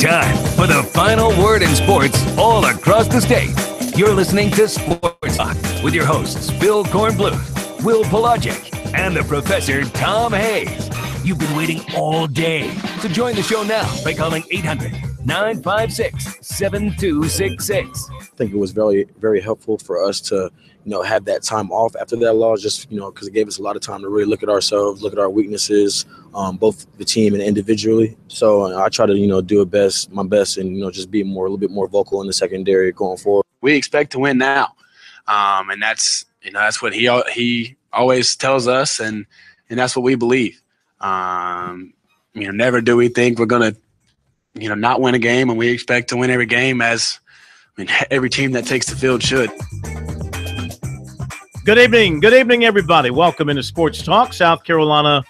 time for the final word in sports all across the state. You're listening to Sports Talk with your hosts, Bill Kornbluth, Will Pelagic, and the Professor Tom Hayes. You've been waiting all day, so join the show now by calling 800-956-7266. I think it was very, very helpful for us to, have that time off after that loss, just, because it gave us a lot of time to really look at ourselves, look at our weaknesses, both the team and individually. So I try to, do my best and, just be a little bit more vocal in the secondary going forward. We expect to win now. And that's what he always tells us, and that's what we believe. Never do we think we're going to, not win a game, and we expect to win every game every team that takes the field should. Good evening, everybody. Welcome into Sports Talk, South Carolina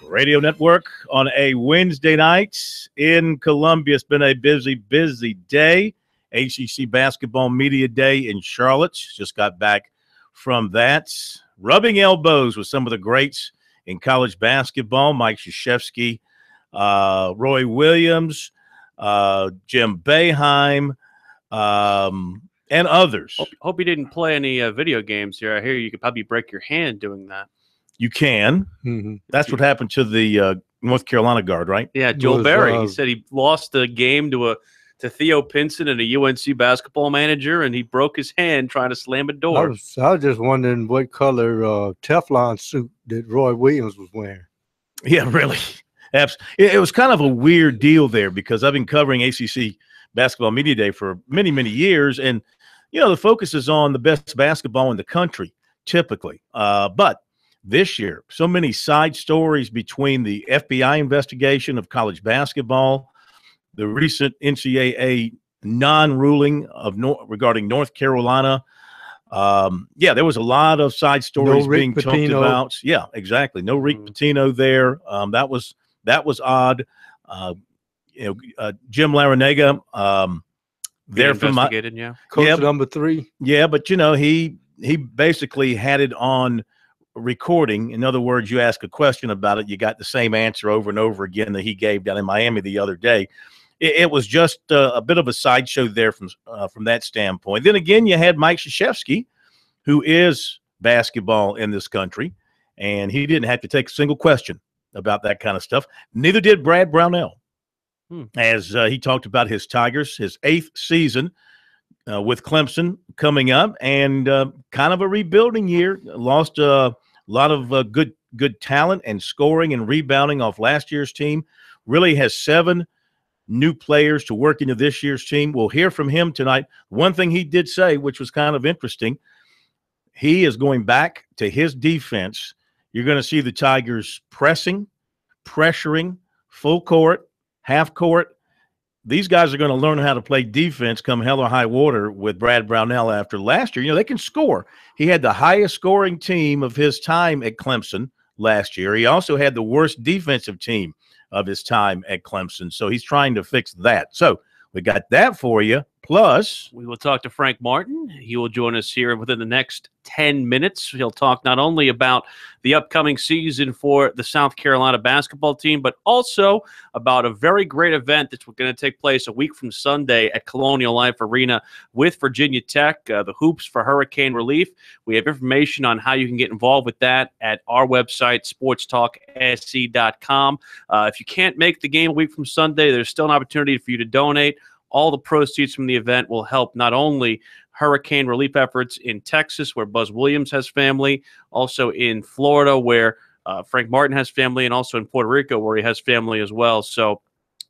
Radio Network on a Wednesday night in Columbia. It's been a busy day. ACC Basketball Media Day in Charlotte. Just got back from that. Rubbing elbows with some of the greats in college basketball, Mike Krzyzewski, Roy Williams, Jim Boeheim, and others. Hope you didn't play any video games here. I hear you could probably break your hand doing that. You can. Mm-hmm. That's what happened to the North Carolina guard, right? Yeah, Joel Berry. He said he lost the game to Theo Pinson and a UNC basketball manager, and he broke his hand trying to slam a door. I was just wondering what color Teflon suit that Roy Williams was wearing. Yeah, really. It was kind of a weird deal there because I've been covering ACC Basketball Media Day for many, many years, and the focus is on the best basketball in the country, typically. But this year, so many side stories between the FBI investigation of college basketball, the recent NCAA non-ruling regarding North Carolina. There was a lot of side stories being talked about. Yeah, exactly. No Rick Pitino there. That was odd. Jim Larinaga, there from coach number 3. Yeah, but he basically had it on recording. In other words, you ask a question about it, you got the same answer over and over again that he gave down in Miami the other day. It was just a bit of a sideshow there from that standpoint. Then again, you had Mike Krzyzewski, who is basketball in this country, and he didn't have to take a single question about that kind of stuff. Neither did Brad Brownell. As he talked about his Tigers, his 8th season with Clemson coming up, and kind of a rebuilding year. Lost a lot of good talent and scoring and rebounding off last year's team. Really has 7 new players to work into this year's team. We'll hear from him tonight. One thing he did say, which was kind of interesting, he is going back to his defense. You're going to see the Tigers pressing, pressuring, full court, half court. These guys are going to learn how to play defense come hell or high water with Brad Brownell after last year. They can score. He had the highest scoring team of his time at Clemson last year. He also had the worst defensive team of his time at Clemson. So he's trying to fix that. So we got that for you. Plus, we will talk to Frank Martin. He will join us here within the next 10 minutes. He'll talk not only about the upcoming season for the South Carolina basketball team, but also about a very great event that's going to take place a week from Sunday at Colonial Life Arena with Virginia Tech, the Hoops for Hurricane Relief. We have information on how you can get involved with that at our website, SportsTalkSC.com. If you can't make the game a week from Sunday, there's still an opportunity for you to donate. All the proceeds from the event will help not only hurricane relief efforts in Texas, where Buzz Williams has family, also in Florida, where Frank Martin has family, and also in Puerto Rico, where he has family as well. So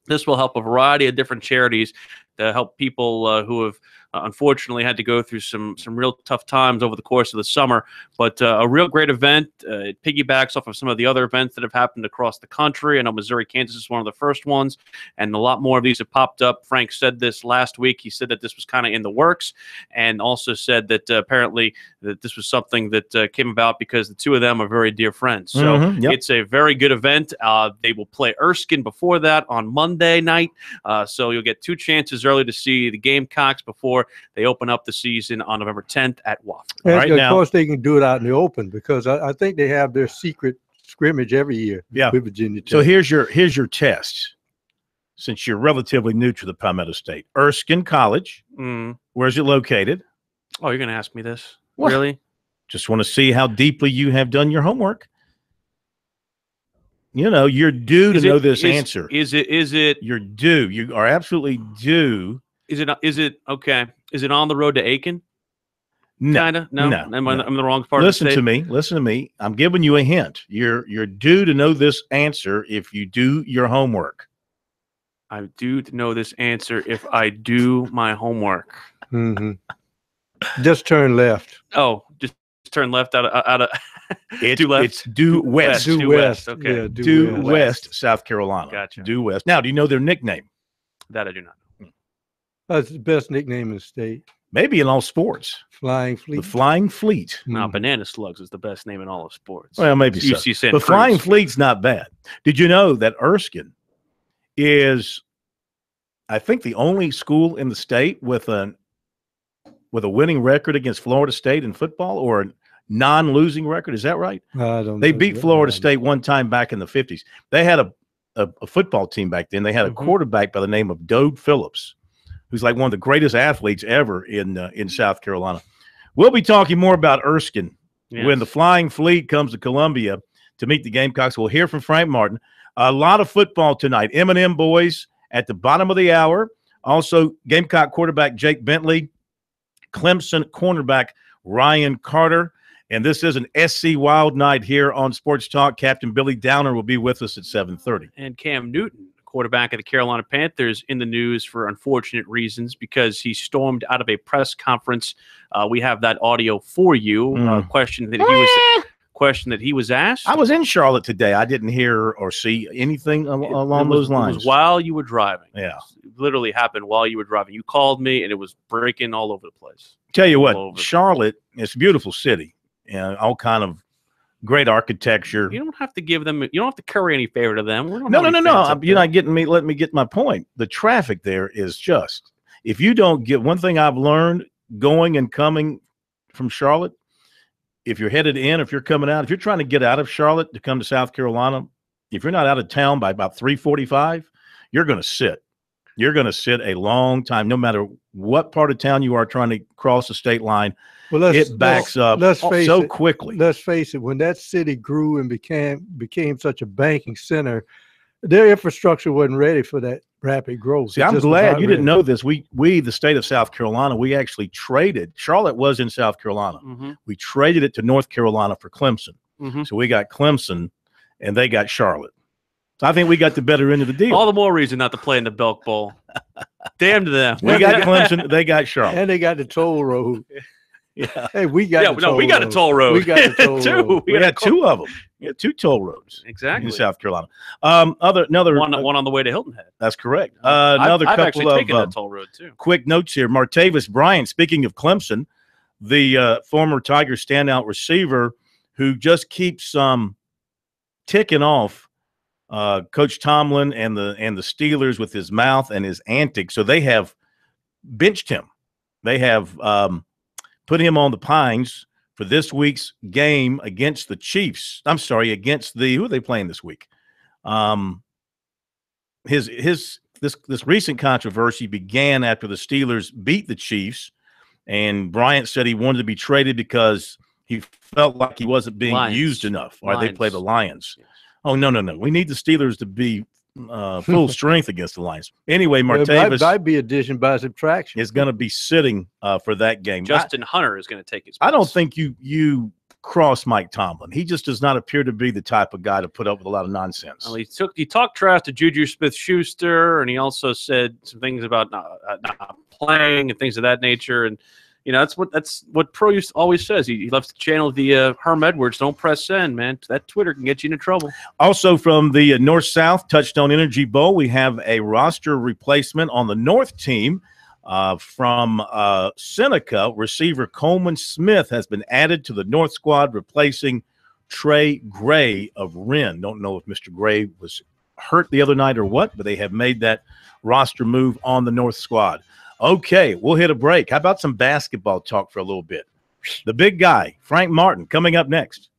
this will help a variety of different charities to help people who have unfortunately had to go through some real tough times over the course of the summer. But a real great event. It piggybacks off of some of the other events that have happened across the country. I know Missouri, Kansas is one of the first ones, and a lot more of these have popped up. Frank said this last week. He said that this was kind of in the works, and also said that apparently that this was something that came about because the two of them are very dear friends. So it's a very good event. They will play Erskine before that on Monday night. So you'll get 2 chances early to see the Gamecocks before they open up the season on November 10th at Wofford. Right, of course, they can do it out in the open because I think they have their secret scrimmage every year with Virginia Tech. So here's your test. since you're relatively new to the Palmetto State. Erskine College. Where's it located? Oh, you're going to ask me this? What? Really? Just want to see how deeply you have done your homework. You know, you're due to know this answer. Is it? You're due. You are absolutely due. Is it okay? Is it on the road to Aiken? No. Kinda? No. I'm in the wrong part Listen of the state. Listen to me. I'm giving you a hint. You're due to know this answer if you do your homework. I'm due to know this answer if I do my homework. Just turn left. Oh, just turn left out of due left. It's due west. Due west. Okay. Yeah, Due west, South Carolina. Gotcha. Due west. Now, do you know their nickname? That I do not know. That's the best nickname in the state. Maybe in all sports. Flying Fleet. The Flying Fleet. No, Banana Slugs is the best name in all of sports. Well, maybe so. UC Santa But Cruz. Flying Fleet's not bad. Did you know that Erskine is, I think, the only school in the state with a winning record against Florida State in football, or a non-losing record? Is that right? I don't They know. beat Florida State one time back in the 50s. They had a football team back then. They had a quarterback by the name of Dode Phillips, who's like one of the greatest athletes ever in South Carolina. We'll be talking more about Erskine when the Flying Fleet comes to Columbia to meet the Gamecocks. We'll hear from Frank Martin. A lot of football tonight. M&M boys at the bottom of the hour. Also, Gamecock quarterback Jake Bentley, Clemson cornerback Ryan Carter. And this is an SC Wild night here on Sports Talk. Captain Billy Downer will be with us at 7:30. And Cam Newton, quarterback of the Carolina Panthers, in the news for unfortunate reasons because he stormed out of a press conference. We have that audio for you. Question that he was asked. I was in Charlotte today. I didn't hear or see anything along those lines. It was while you were driving. Yeah. It literally happened while you were driving. You called me, and it was breaking all over the place. Tell you what, Charlotte, it's a beautiful city. All kind of great architecture. You don't have to give them. You don't have to curry any favor to them. No. You're not getting me. Let me get my point. The traffic there is just. If you don't get one thing I've learned going and coming from Charlotte, if you're headed in, if you're coming out, if you're trying to get out of Charlotte to come to South Carolina, if you're not out of town by about 3:45, you're going to sit. You're going to sit a long time, no matter what part of town you are trying to cross the state line. Well, it backs up so quickly. Let's face it, when that city grew and became such a banking center, their infrastructure wasn't ready for that rapid growth. See, I'm glad you didn't know this. We, the state of South Carolina, we actually traded. Charlotte was in South Carolina. We traded it to North Carolina for Clemson. So we got Clemson, and they got Charlotte. So I think we got the better end of the deal. All the more reason not to play in the Belk Bowl. Damn to them. We got Clemson. They got Charlotte. And they got the toll road. Yeah. Hey, we got a toll road. We got a toll road. We got a toll road. We had two of them. We had two toll roads. Exactly. In South Carolina. Another one on the way to Hilton Head. That's correct. I've actually taken that toll road too. Quick notes here. Martavis Bryant, speaking of Clemson, the former Tiger standout receiver who just keeps ticking off Coach Tomlin and the Steelers with his mouth and his antics. So they have benched him. They have put him on the Pines for this week's game against the Chiefs. I'm sorry, against who are they playing this week? This recent controversy began after the Steelers beat the Chiefs, and Bryant said he wanted to be traded because he felt like he wasn't being used enough. Or they play the Lions. Yes. Oh, no. We need the Steelers to be full strength against the Lions. Anyway, Martavis might be addition by subtraction. Is going to be sitting for that game. Justin Hunter is going to take his place. I don't think you cross Mike Tomlin. He just does not appear to be the type of guy to put up with a lot of nonsense. Well, he talked trash to Juju Smith-Schuster, and he also said some things about not playing and things of that nature. And that's what Pro always says. He loves to channel the Herm Edwards. Don't press send, man. That Twitter can get you into trouble. Also from the North-South Touchstone Energy Bowl, we have a roster replacement on the North team. From Seneca, receiver Coleman Smith has been added to the North squad, replacing Trey Gray of Wren. Don't know if Mr. Gray was hurt the other night or what, but they have made that roster move on the North squad. Okay, we'll hit a break. How about some basketball talk for a little bit? The big guy, Frank Martin, coming up next.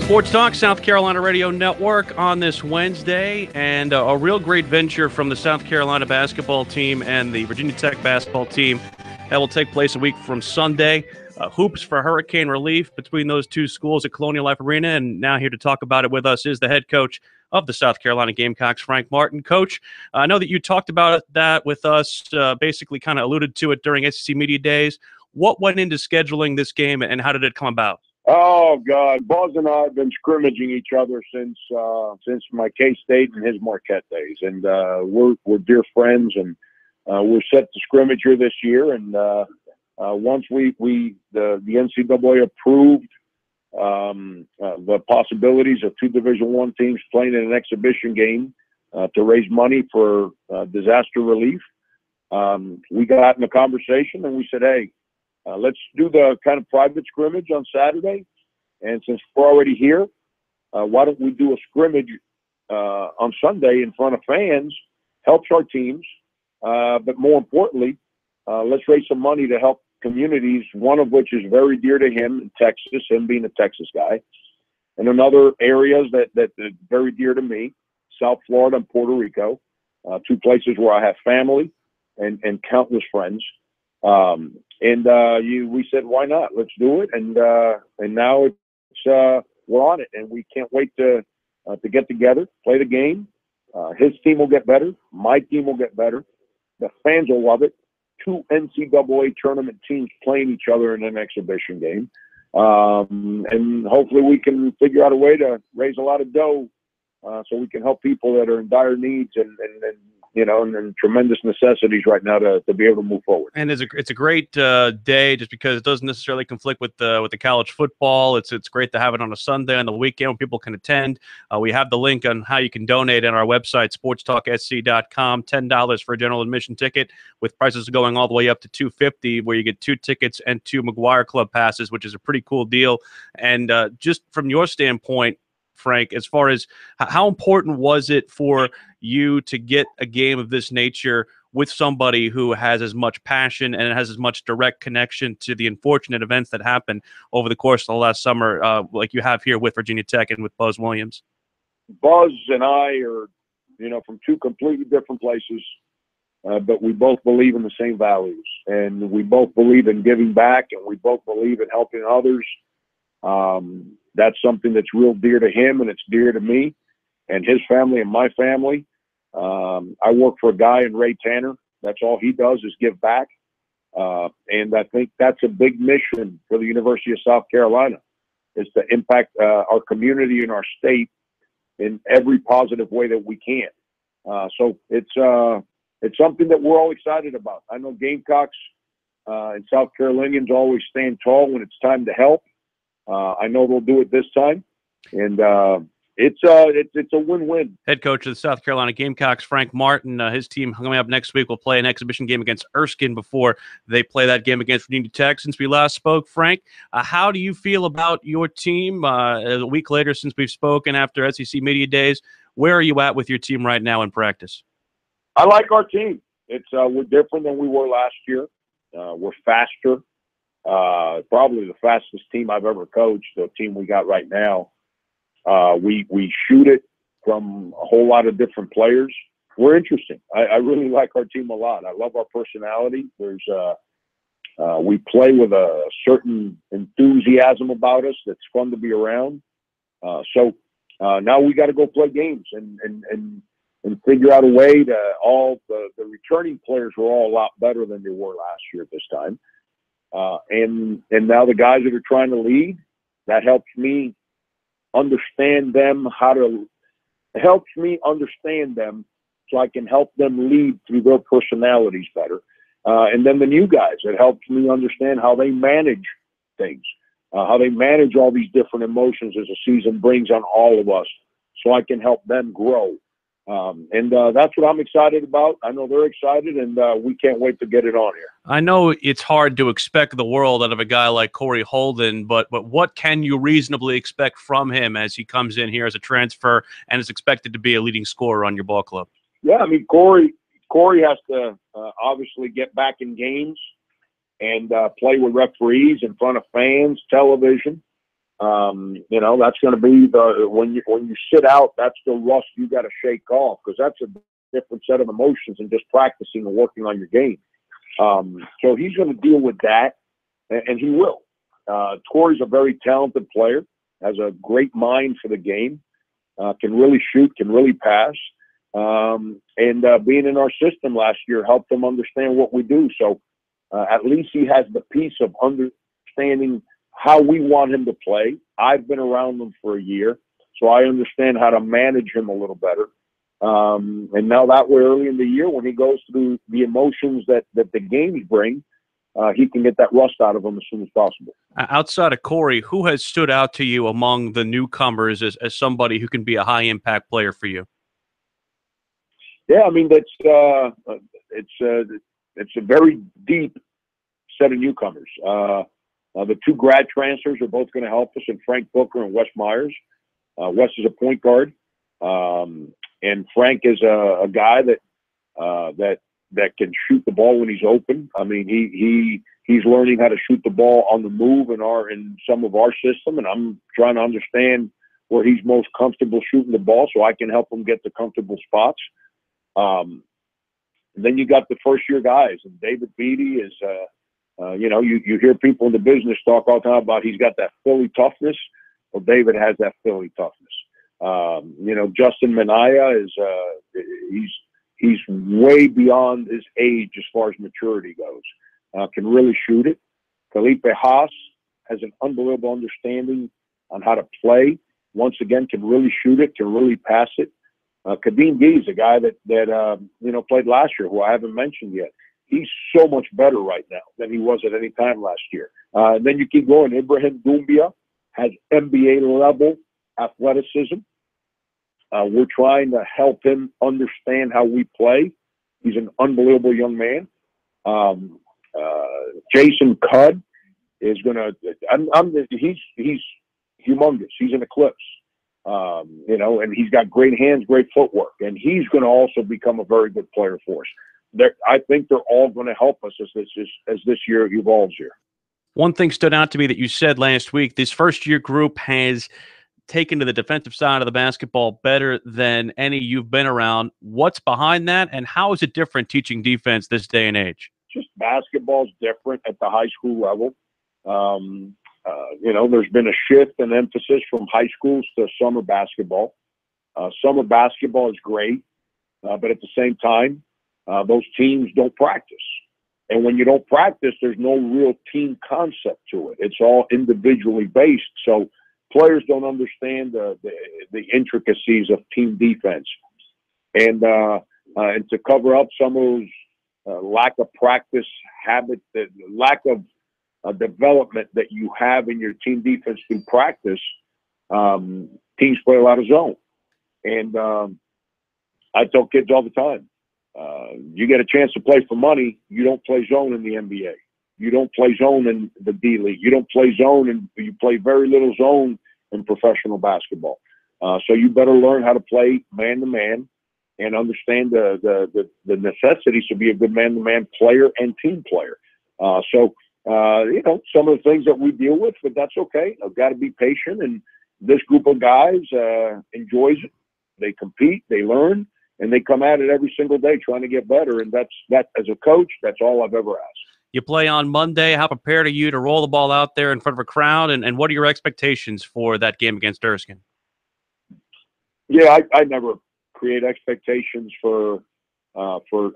Sports Talk, South Carolina Radio Network on this Wednesday, and a real great venture from the South Carolina basketball team and the Virginia Tech basketball team that will take place a week from Sunday. Hoops for hurricane relief between those two schools at Colonial Life Arena, and now here to talk about it with us is the head coach of the South Carolina Gamecocks, Frank Martin. Coach, I know that you talked about that with us, basically kind of alluded to it during SEC Media Days. What went into scheduling this game, and how did it come about? Oh, God. Buzz and I have been scrimmaging each other since my K-State and his Marquette days. And we're dear friends, and we're set to scrimmage here this year. And once the NCAA approved the possibilities of two Division I teams playing in an exhibition game to raise money for disaster relief, we got in a conversation and we said, hey, let's do the kind of private scrimmage on Saturday. And since we're already here, why don't we do a scrimmage on Sunday in front of fans? Helps our teams. But more importantly, let's raise some money to help communities, one of which is very dear to him in Texas, him being a Texas guy. And in other areas that are very dear to me, South Florida and Puerto Rico, two places where I have family and countless friends. We said, why not? Let's do it. And now we're on it, and we can't wait to get together, play the game. His team will get better. My team will get better. The fans will love it. Two NCAA tournament teams playing each other in an exhibition game. And hopefully we can figure out a way to raise a lot of dough so we can help people that are in dire needs and tremendous necessities right now to be able to move forward. And it's a great day just because it doesn't necessarily conflict with the college football. It's great to have it on a Sunday on the weekend when people can attend. We have the link on how you can donate on our website, SportsTalkSC.com. $10 for a general admission ticket, with prices going all the way up to $250, where you get 2 tickets and 2 McGuire Club passes, which is a pretty cool deal. And just from your standpoint, Frank, as far as how important was it for you to get a game of this nature with somebody who has as much passion and has as much direct connection to the unfortunate events that happened over the course of the last summer, like you have here with Virginia Tech and with Buzz Williams? Buzz and I are, from two completely different places, but we both believe in the same values, and we both believe in giving back, and we both believe in helping others. That's something that's real dear to him, and it's dear to me and his family and my family. I work for a guy in Ray Tanner. That's all he does is give back. And I think that's a big mission for the University of South Carolina, is to impact our community and our state in every positive way that we can. So it's something that we're all excited about. I know Gamecocks and South Carolinians always stand tall when it's time to help. I know they'll do it this time, and it's a win-win. Head coach of the South Carolina Gamecocks, Frank Martin, his team coming up next week will play an exhibition game against Erskine before they play that game against Virginia Tech. Since we last spoke, Frank, how do you feel about your team a week later since we've spoken after SEC Media Days? Where are you at with your team right now in practice? I like our team. We're different than we were last year. We're faster. Probably the fastest team I've ever coached, the team we got right now. We shoot it from a whole lot of different players. We're interesting. I really like our team a lot. I love our personality. We play with a certain enthusiasm about us that's fun to be around. So now we got to go play games and figure out a way to all the returning players were all a lot better than they were last year at this time. And now the guys that are trying to lead, that helps me understand them so I can help them lead through their personalities better. And then the new guys, it helps me understand how they manage things, how they manage all these different emotions as a season brings on all of us, so I can help them grow. And that's what I'm excited about. I know they're excited, and we can't wait to get it on here. I know it's hard to expect the world out of a guy like Corey Holden, but what can you reasonably expect from him as he comes in here as a transfer and is expected to be a leading scorer on your ball club? Yeah, I mean, Corey has to obviously get back in games and play with referees in front of fans, television. You know, that's going to be when you sit out, that's the rust you got to shake off, because that's a different set of emotions than just practicing and working on your game. So he's going to deal with that, and he will. Torrey's a very talented player, has a great mind for the game, can really shoot, can really pass. And being in our system last year helped him understand what we do. So at least he has the piece of understanding how we want him to play. I've been around him for a year, so I understand how to manage him a little better. And now that way, early in the year, when he goes through the emotions that the games bring, he can get that rust out of him as soon as possible. Outside of Corey, who has stood out to you among the newcomers as somebody who can be a high-impact player for you? Yeah, I mean, it's a very deep set of newcomers. The two grad transfers are both going to help us, in Frank Booker and Wes Myers. Wes is a point guard, and Frank is a guy that can shoot the ball when he's open. I mean, he's learning how to shoot the ball on the move in some of our system, and I'm trying to understand where he's most comfortable shooting the ball so I can help him get to comfortable spots. And then you got the first-year guys, and David Beatty is you know, you hear people in the business talk all the time about he's got that Philly toughness. Well, David has that Philly toughness. You know, Justin Minaya is he's way beyond his age as far as maturity goes. Can really shoot it. Felipe Haas has an unbelievable understanding on how to play. Once again, can really shoot it, can really pass it. Kadeem Gee's a guy that you know, played last year, who I haven't mentioned yet. He's so much better right now than he was at any time last year. And then you keep going. Ibrahim Doumbia has NBA-level athleticism. We're trying to help him understand how we play. He's an unbelievable young man. Jason Cudd is going to he's humongous. He's an eclipse. You know, and he's got great hands, great footwork, and he's going to also become a very good player for us. I think they're all going to help us as this year evolves here. One thing stood out to me that you said last week, this first-year group has taken to the defensive side of the basketball better than any you've been around. What's behind that, and how is it different teaching defense this day and age? Just basketball's different at the high school level. You know, there's been a shift in emphasis from high schools to summer basketball. Summer basketball is great, but at the same time, those teams don't practice. And when you don't practice, there's no real team concept to it. It's all individually based. So players don't understand the intricacies of team defense. And to cover up some of those lack of practice habit, the lack of development that you have in your team defense through practice, teams play a lot of zone. And I tell kids all the time, you get a chance to play for money, you don't play zone in the NBA. You don't play zone in the D League. You don't play zone, and you play very little zone in professional basketball. So you better learn how to play man-to-man and understand the necessities to be a good man-to-man player and team player. You know, some of the things that we deal with, but that's okay. I've got to be patient, and this group of guys enjoys it. They compete, they learn, and they come at it every single day trying to get better. And that as a coach, that's all I've ever asked. You play on Monday. How prepared are you to roll the ball out there in front of a crowd? And what are your expectations for that game against Erskine? Yeah, I never create expectations for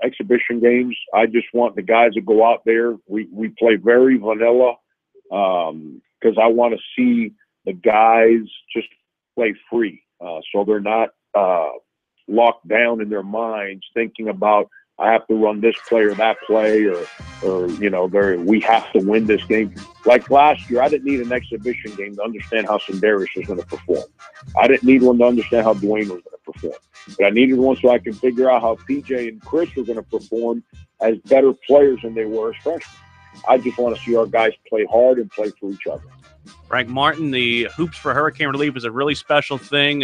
exhibition games. I just want the guys to go out there. We play very vanilla because I want to see the guys just play free, so they're not locked down in their minds thinking about, I have to run this play or that play, or you know, we have to win this game. Like last year, I didn't need an exhibition game to understand how Sindarius was going to perform. I didn't need one to understand how Dwayne was going to perform. But I needed one so I could figure out how PJ and Chris were going to perform as better players than they were as freshmen. I just want to see our guys play hard and play for each other. Frank Martin, the Hoops for Hurricane Relief is a really special thing.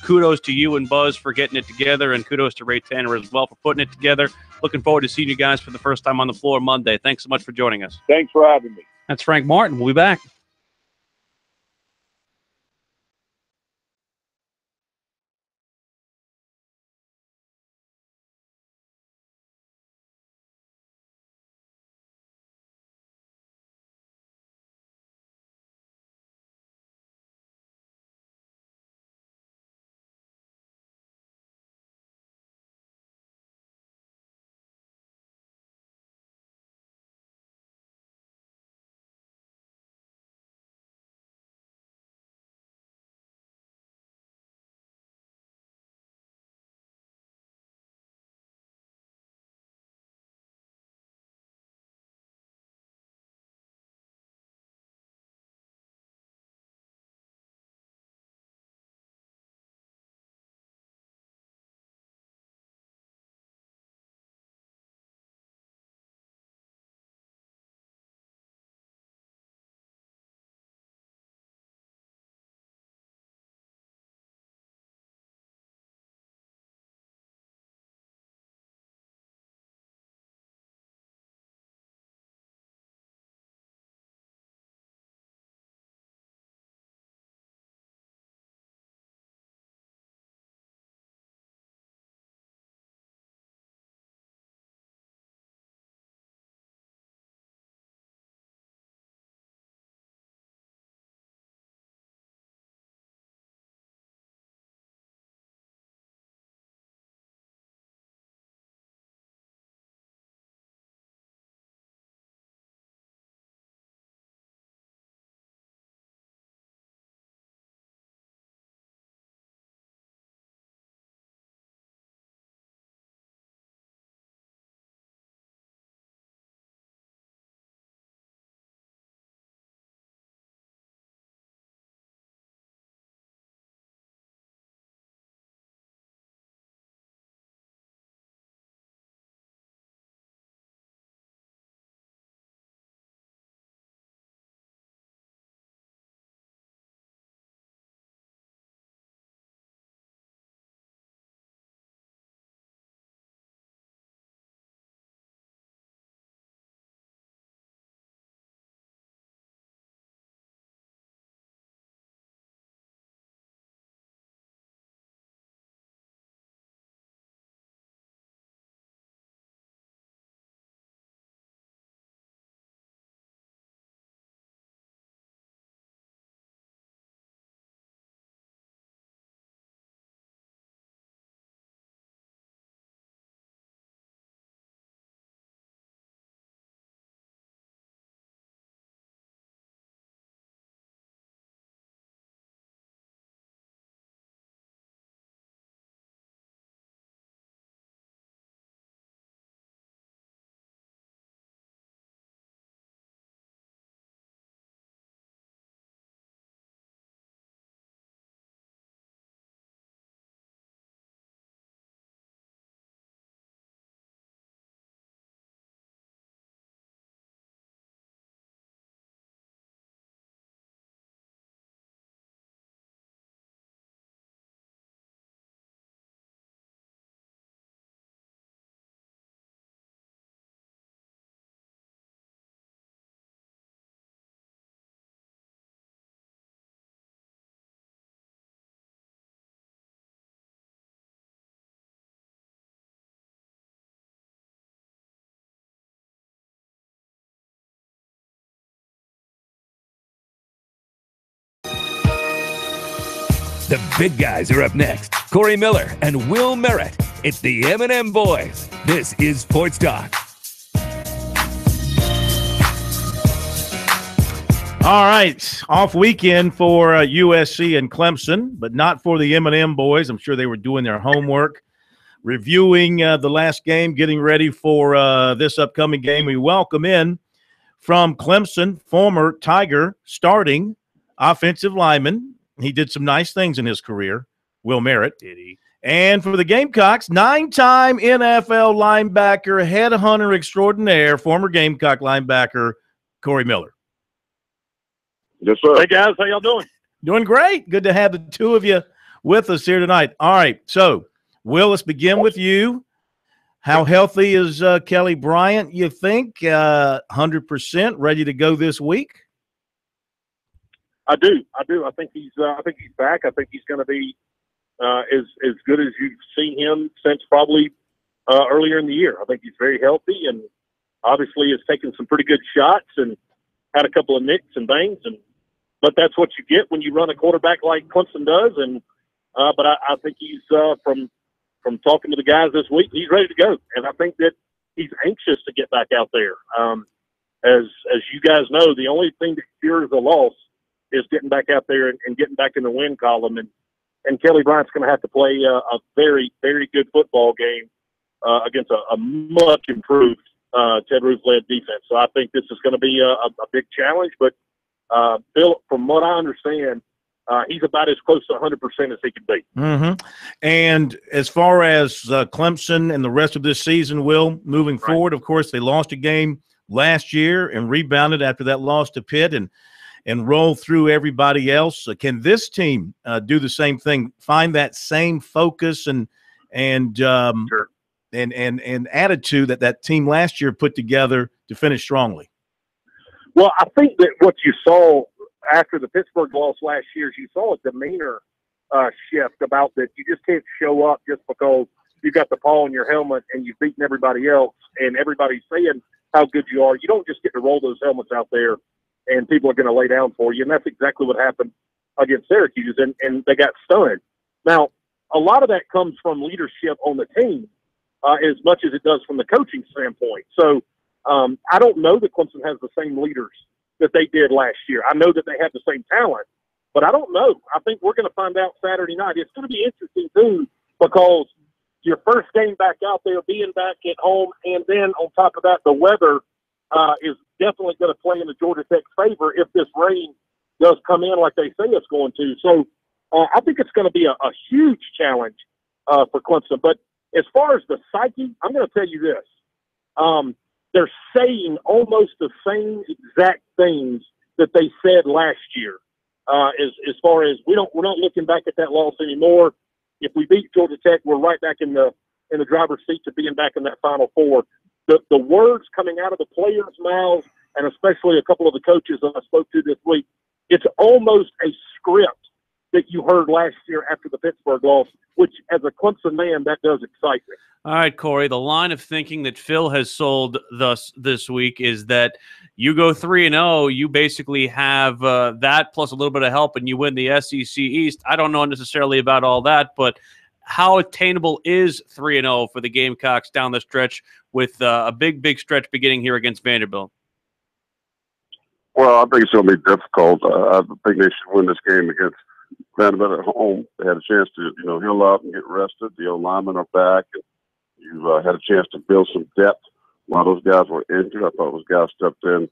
Kudos to you and Buzz for getting it together, and kudos to Ray Tanner as well for putting it together. Looking forward to seeing you guys for the first time on the floor Monday. Thanks so much for joining us. Thanks for having me. That's Frank Martin. We'll be back. The big guys are up next. Corey Miller and Will Merritt. It's the M&M Boys. This is Sports Talk. All right, off weekend for USC and Clemson, but not for the M&M boys. I'm sure they were doing their homework, reviewing the last game, getting ready for this upcoming game. We welcome in from Clemson, former Tiger starting offensive lineman. He did some nice things in his career, Will Merritt. Did he? And for the Gamecocks, 9-time NFL linebacker, headhunter extraordinaire, former Gamecock linebacker, Corey Miller. Yes, sir. Hey, guys. How y'all doing? Doing great. Good to have the two of you with us here tonight. All right, so, Will, let's begin with you. How healthy is Kelly Bryant, you think? 100% ready to go this week? I do. I think he's back. I think he's going to be as good as you've seen him since probably earlier in the year. I think he's very healthy and obviously has taken some pretty good shots and had a couple of nicks and bangs, but that's what you get when you run a quarterback like Clemson does. And but I think he's from talking to the guys this week, he's ready to go, and I think that he's anxious to get back out there. As you guys know, the only thing that cures a loss is getting back out there and getting back in the win column. And Kelly Bryant's going to have to play a very, very good football game against a much improved Ted Roof-led defense. So I think this is going to be a big challenge. But Bill, from what I understand, he's about as close to 100% as he can be. Mm-hmm. And as far as Clemson and the rest of this season, Will, moving forward, of course, they lost a game last year and rebounded after that loss to Pitt and roll through everybody else. Can this team do the same thing, find that same focus and Sure. and attitude that team last year put together to finish strongly? Well, I think that what you saw after the Pittsburgh loss last year is you saw a demeanor shift about that you just can't show up just because you got the paw in your helmet and you've beaten everybody else and everybody's saying how good you are. You don't just get to roll those helmets out there and people are going to lay down for you. And that's exactly what happened against Syracuse, and they got stunned. Now, a lot of that comes from leadership on the team as much as it does from the coaching standpoint. So I don't know that Clemson has the same leaders that they did last year. I know that they have the same talent, but I don't know. I think we're going to find out Saturday night. It's going to be interesting, too, because your first game back out there, being back at home, and then on top of that, the weather is definitely going to play in the Georgia Tech favor if this rain does come in like they say it's going to. So I think it's going to be a huge challenge for Clemson. But as far as the psyche, I'm going to tell you this. They're saying almost the same exact things that they said last year. As far as we're not looking back at that loss anymore. If we beat Georgia Tech, we're right back in the driver's seat to being back in that Final Four. The words coming out of the players' mouths, and especially a couple of the coaches that I spoke to this week, it's almost a script that you heard last year after the Pittsburgh loss, which as a Clemson man, that does excite me. All right, Corey, the line of thinking that Phil has sold thus this week is that you go 3-0, you basically have that plus a little bit of help, and you win the SEC East. I don't know necessarily about all that, but how attainable is 3-0 for the Gamecocks down the stretch with a big stretch beginning here against Vanderbilt? Well, I think it's going to be difficult. I think they should win this game against Vanderbilt at home. They had a chance to, heal up and get rested. The old linemen are back. And you had a chance to build some depth while those guys were injured. I thought those guys stepped in,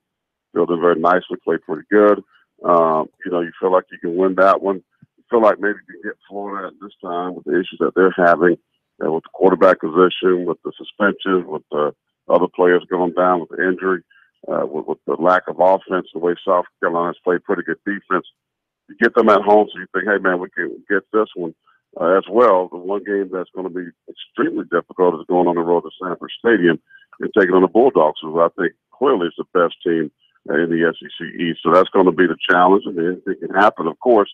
built in very nicely, played pretty good. You feel like you can win that one. You feel like maybe you can get Florida at this time with the issues that they're having, and with the quarterback position, with the suspension, with the other players going down with the injury, with the lack of offense, the way South Carolina's played pretty good defense. You get them at home, so you think, hey, man, we can get this one as well. The one game that's going to be extremely difficult is going on the road to Sanford Stadium and taking on the Bulldogs, who I think clearly is the best team in the SEC East. So that's going to be the challenge, and anything can happen. Of course,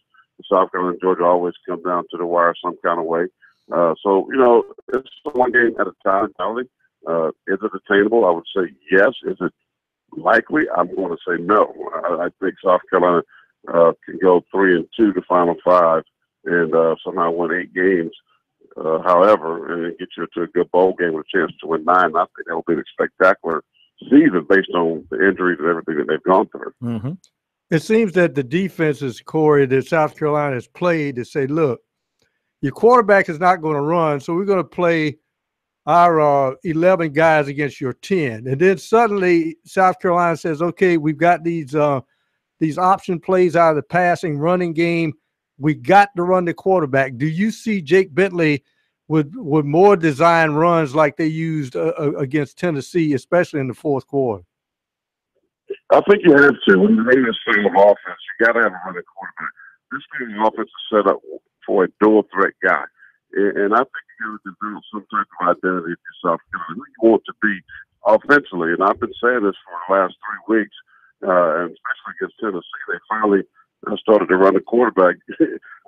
South Carolina and Georgia always come down to the wire some kind of way. It's one game at a time. Is it attainable? I would say yes. Is it likely? I'm going to say no. I think South Carolina can go 3-2 to Final Five and somehow win 8 games. However, and it gets you to a good bowl game with a chance to win 9. I think that will be a spectacular season based on the injuries and everything that they've gone through. Mm-hmm. It seems that the defenses, Corey, that South Carolina has played to say, look, your quarterback is not going to run, so we're going to play our 11 guys against your 10. And then suddenly South Carolina says, okay, we've got these option plays out of the passing running game. We got to run the quarterback. Do you see Jake Bentley with more design runs like they used against Tennessee, especially in the fourth quarter? I think you have to. When you're running this thing of offense, you got to have a running quarterback. This thing of offense is set up for a dual threat guy. And I think you got to develop some type of identity for yourself, who you want to be offensively. And I've been saying this for the last 3 weeks, and especially against Tennessee. They finally started to run the quarterback.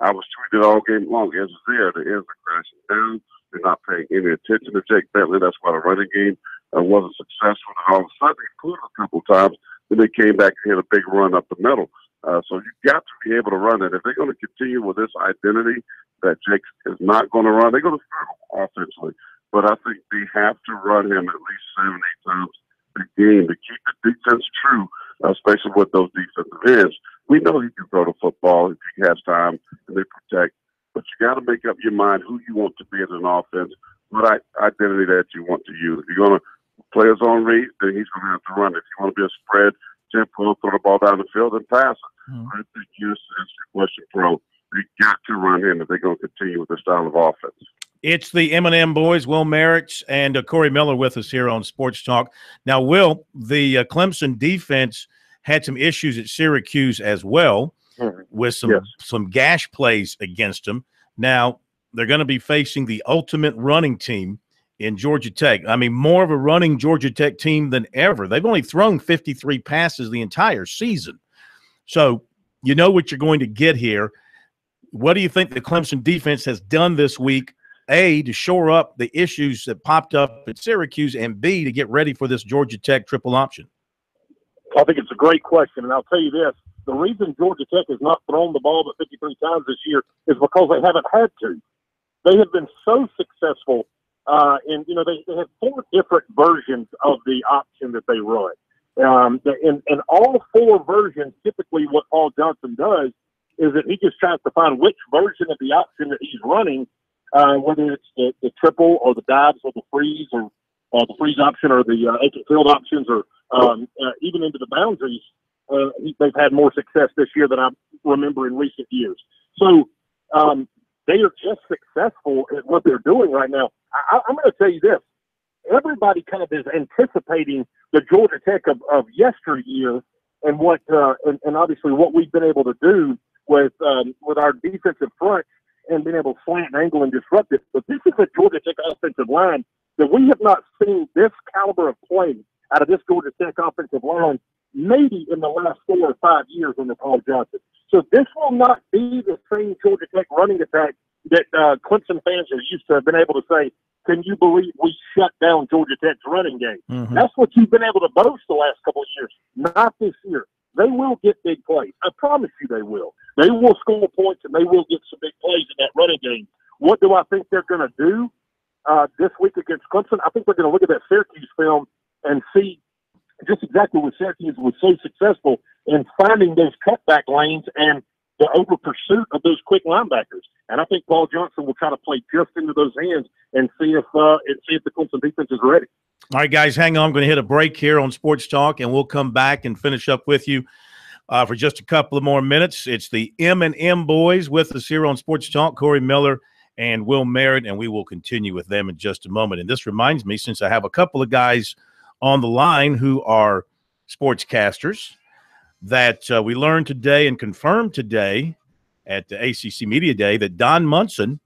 I was tweeting all game long. As there, the ends are crashing down. They're not paying any attention to Jake Bentley. That's why the running game wasn't successful. And all of a sudden, they put it a couple of times. Then they came back and hit a big run up the middle. So you've got to be able to run it. If they're going to continue with this identity that Jake is not going to run, they're going to struggle offensively. But I think they have to run him at least 7, 8 times a game to keep the defense true, especially with those defensive ends. We know he can throw the football if he has time and they protect. But you got to make up your mind who you want to be as an offense, what identity that you want to use. If you're going to play his own read, then he's going to have to run. If you want to be a spread, tempo, throw the ball down the field, and pass it. Mm-hmm. I think you answer your question, Pro. They got to run him if they're going to continue with this style of offense. It's the M&M boys, Will Merritt and Corey Miller with us here on Sports Talk. Now, Will, the Clemson defense had some issues at Syracuse as well, with some gash plays against them. Now, they're going to be facing the ultimate running team in Georgia Tech. I mean, more of a running Georgia Tech team than ever. They've only thrown 53 passes the entire season. So you know what you're going to get here. What do you think the Clemson defense has done this week, A, to shore up the issues that popped up at Syracuse, and B, to get ready for this Georgia Tech triple option? I think it's a great question, and I'll tell you this. The reason Georgia Tech has not thrown the ball but 53 times this year is because they haven't had to. They have been so successful, and, they have 4 different versions of the option that they run. And all 4 versions, typically what Paul Johnson does is that he just tries to find which version of the option that he's running, whether it's the triple or the dives or the freeze or the freeze option or the open field options or even into the boundaries. They've had more success this year than I remember in recent years. So they are just successful at what they're doing right now. I'm going to tell you this. Everybody kind of is anticipating the Georgia Tech of yesteryear and what and obviously what we've been able to do with our defensive front and being able to slant and angle and disrupt it. But this is a Georgia Tech offensive line that we have not seen this caliber of play out of this Georgia Tech offensive line maybe in the last 4 or 5 years under Paul Johnson. So this will not be the same Georgia Tech running attack that Clemson fans are used to have been able to say, can you believe we shut down Georgia Tech's running game? Mm-hmm. That's what you've been able to boast the last couple of years. Not this year. They will get big plays. I promise you they will. They will score points and they will get some big plays in that running game. What do I think they're going to do this week against Clemson? I think they're going to look at that Syracuse film and see just exactly what Syracuse was so successful in finding those cutback lanes and the over pursuit of those quick linebackers. And I think Paul Johnson will try to play just into those hands and see if the Clemson defense is ready. All right, guys, hang on. I'm going to hit a break here on Sports Talk, and we'll come back and finish up with you for just a couple of more minutes. It's the M&M boys with us here on Sports Talk, Corey Miller and Will Merritt, and we will continue with them in just a moment. And this reminds me, since I have a couple of guys on the line who are sportscasters, that we learned today and confirmed today at the ACC Media Day that Don Munson,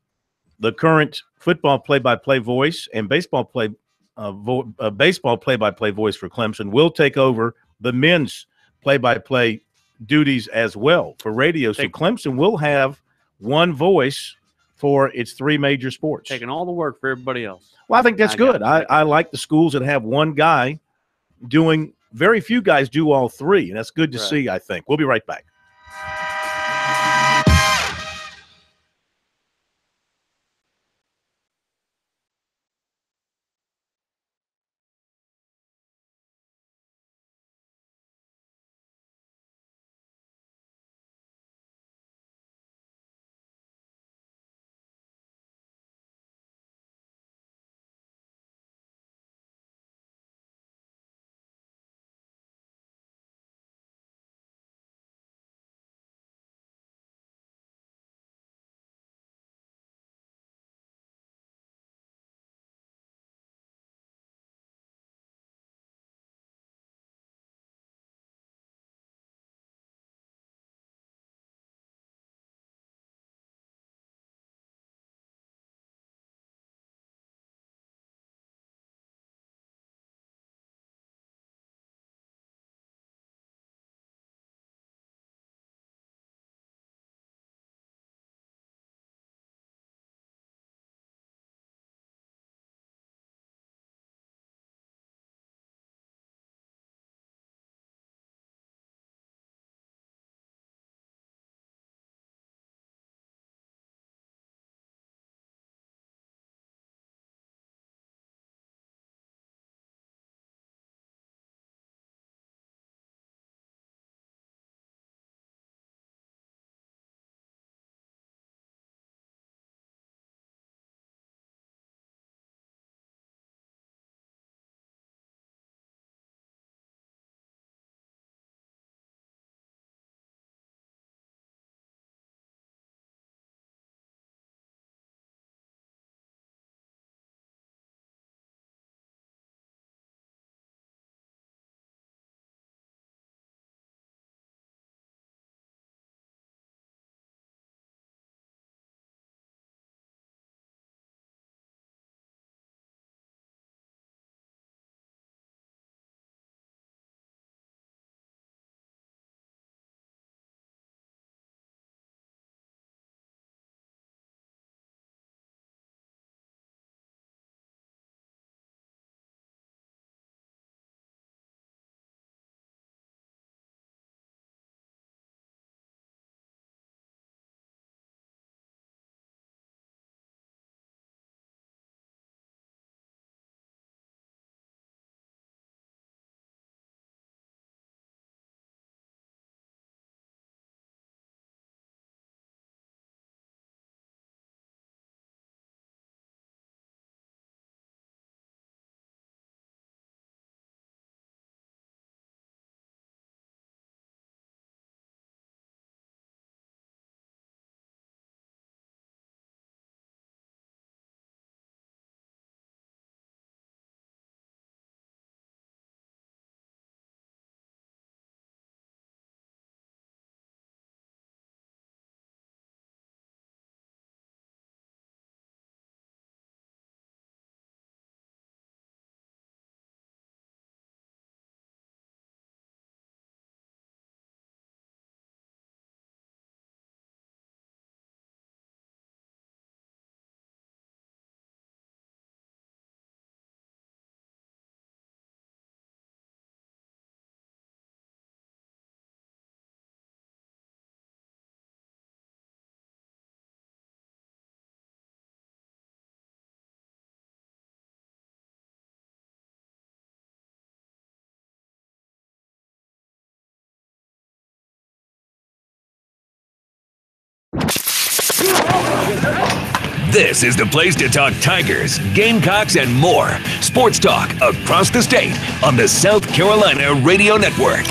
the current football play-by-play voice and baseball play-by-play voice for Clemson, will take over the men's play-by-play duties as well for radio. So Clemson will have one voice for its 3 major sports. Taking all the work for everybody else. Well, I think that's good. I like the schools that have one guy doing – very few guys do all 3, and that's good to see, I think. We'll be right back. This is the place to talk Tigers, Gamecocks, and more. Sports talk across the state on the South Carolina Radio Network.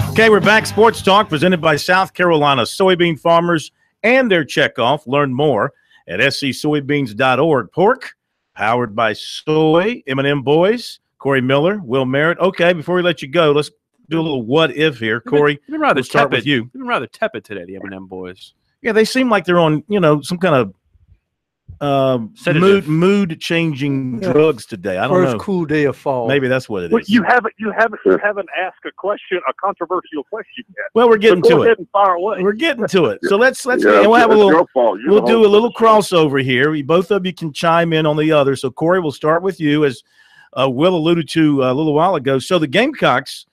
Okay, we're back. Sports Talk presented by South Carolina soybean farmers and their checkoff. Learn more at scsoybeans.org. Pork, powered by soy, M&M Boys, Corey Miller, Will Merritt. Okay, before we let you go, let's do a little what if here. Corey, you've been rather we'll start tepid. with you. You've been rather tepid today, the M&M Boys. Yeah, they seem like they're on, some kind of mood changing drugs today. I don't know. First cool day of fall. Maybe that's what it is. You haven't asked a question, a controversial question yet. Well, we're getting so to go it. ahead and fire away. We're getting to it. So let's Yeah, we'll have a little. We'll do a little cross. crossover here. Both of you can chime in on the other. So Corey, we'll start with you, as Will alluded to a little while ago. So the Gamecocks,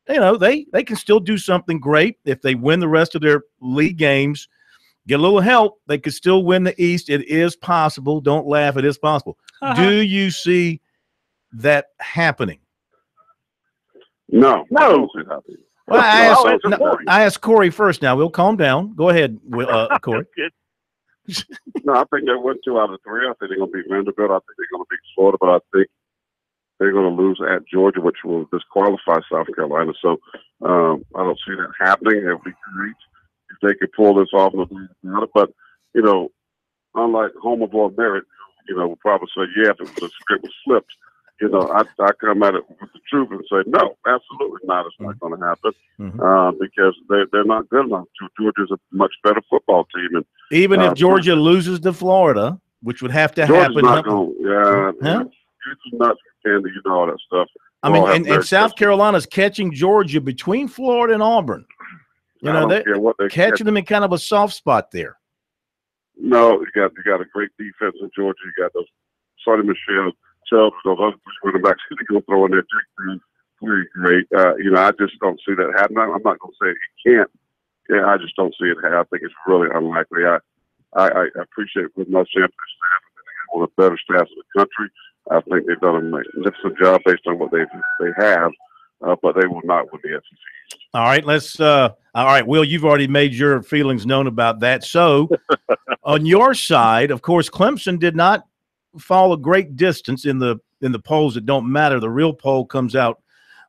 they can still do something great if they win the rest of their league games. Get a little help, they could still win the East. It is possible. Don't laugh. It is possible. Do you see that happening? No. I don't see it happening. Well, I asked Corey first. Now we'll calm down. Go ahead, Corey. No, I think they win 2 out of 3. I think they're going to beat Vanderbilt. I think they're going to beat Florida, but I think they're going to lose at Georgia, which will disqualify South Carolina. So I don't see that happening. It would be great if they could pull this off. But, unlike home aboard merit, we'll probably say, yeah, if the script was flipped, I come at it with the truth and say, no, absolutely not. It's not going to happen because they're not good enough. Georgia's a much better football team. And even if Georgia loses to Florida, which would have to Georgia's happen. Not going, it's nuts, Candy, all that stuff. I mean, and South Carolina's catching Georgia between Florida and Auburn. They're catching them in kind of a soft spot there. No, you got a great defense in Georgia. You got those Sonny Michel, Chubb, those other running backs who go throw in there. Very great. I just don't see that happening. I'm not going to say it can't. Yeah, I just don't see it happen. I think it's really unlikely. I appreciate with most championship staff. I think it's one of the better staffs in the country. I think they've done a magnificent job based on what they have, but they will not win the SEC. All right, all right, Will, you've already made your feelings known about that. So on your side, of course, Clemson did not fall a great distance in the polls that don't matter. The real poll comes out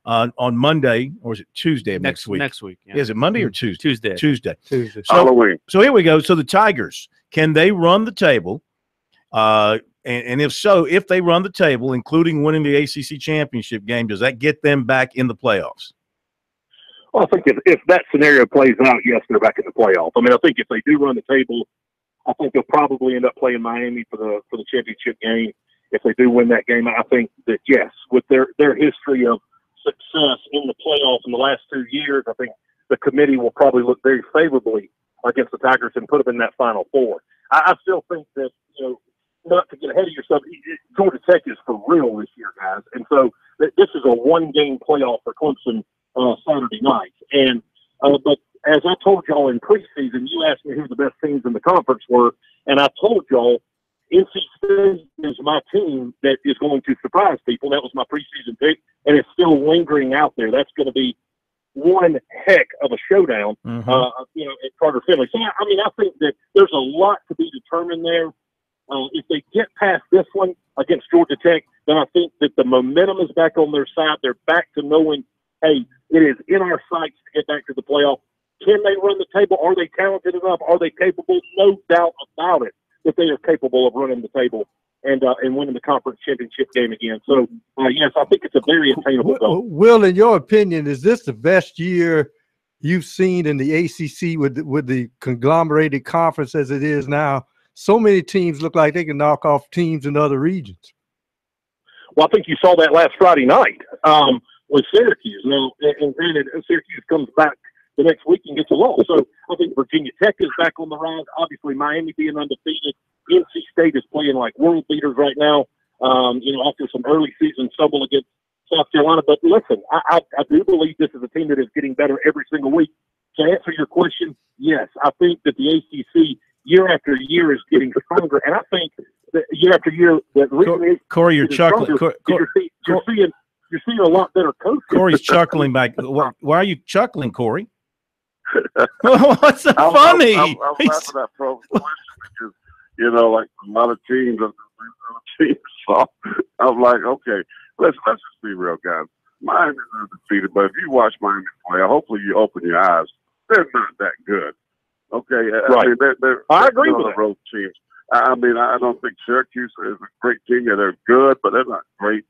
on Monday, or is it Tuesday of next week? Next week. Yeah. Is it Monday or Tuesday? Tuesday. Halloween. So here we go. So the Tigers, can they run the table? And if so, if they run the table, including winning the ACC championship game, does that get them back in the playoffs? Well, I think if that scenario plays out, yes, they're back in the playoff. I mean, I think if they do run the table, I think they'll probably end up playing Miami for the championship game. If they do win that game, I think that, yes, with their history of success in the playoff in the last 2 years, I think the committee will probably look very favorably against the Tigers and put them in that Final Four. I still think that, not to get ahead of yourself, Georgia Tech is for real this year, guys. And so this is a one-game playoff for Clemson Saturday night. And but as I told y'all in preseason, you asked me who the best teams in the conference were, and I told y'all NC State is my team that is going to surprise people. That was my preseason pick, and it's still lingering out there. That's going to be one heck of a showdown, at Carter Finley. So, I think that there's a lot to be determined there. If they get past this one against Georgia Tech, then I think that the momentum is back on their side. They're back to knowing, hey, it is in our sights to get back to the playoff. Can they run the table? Are they talented enough? Are they capable? No doubt about it that they are capable of running the table and winning the conference championship game again. So, yes, I think it's a very attainable goal. Will, in your opinion, is this the best year you've seen in the ACC with the conglomerated conference as it is now? So many teams look like they can knock off teams in other regions. Well, I think you saw that last Friday night with Syracuse. Now, and granted, Syracuse comes back the next week and gets a loss. So I think Virginia Tech is back on the rise. Obviously, Miami being undefeated. NC State is playing like world beaters right now, after some early season stumble against South Carolina. But listen, I do believe this is a team that is getting better every single week. To answer your question, yes, I think that the ACC year after year is getting stronger. And I think that year after year, that Corey, you're chuckling. You're seeing you're seeing a lot better coaching. Corey's chuckling back. Why are you chuckling, Corey? What's so funny? I'm laughing at pro because, you know, like a lot of teams, so I'm like, okay, let's just be real, guys. Miami is defeated, but if you watch Miami play, hopefully you open your eyes. They're not that good. Okay, Right. I mean, they're I agree with the road teams. I mean, I don't think Syracuse is a great team. Yeah, they're good, but they're not great.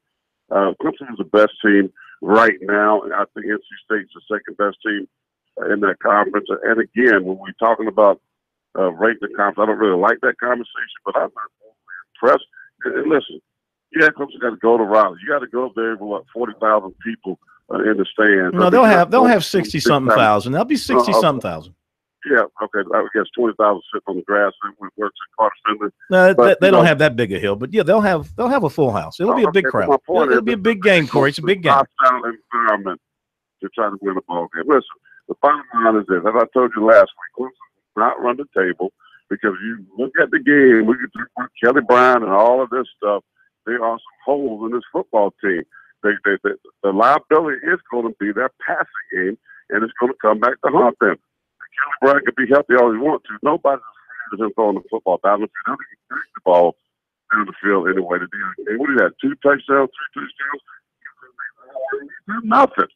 Clemson is the best team right now, and I think NC State's the second best team in that conference. And again, when we're talking about rating the conference, I don't really like that conversation, but I'm not impressed. And listen, yeah, Clemson got to go to Raleigh. You got to go up there with 40,000 people in the stands. No, they'll have 60-something thousand. They'll be 60-something thousand. Yeah, okay. I guess 20,000 sitting on the grass and we works at Carter Finley. No, they don't have that big a hill, but yeah, they'll have a full house. It'll be a big crowd. It'll be a big game, Corey. It's a big game. Hostile environment to try to win a ball game. Listen, the bottom line is this: as I told you last week, Clemson does not run the table because you look at the game. We could talk about Kelly Bryant and all of this stuff. There are some holes in this football team. The liability is going to be their passing game, and it's going to come back to haunt them. Kelly Bryant could be healthy all he wants to. Nobody's afraid of him throwing the football down the field. He can take the ball down the field anyway. And what did he have? 2 touchdowns, 3 touchdowns? Nothing.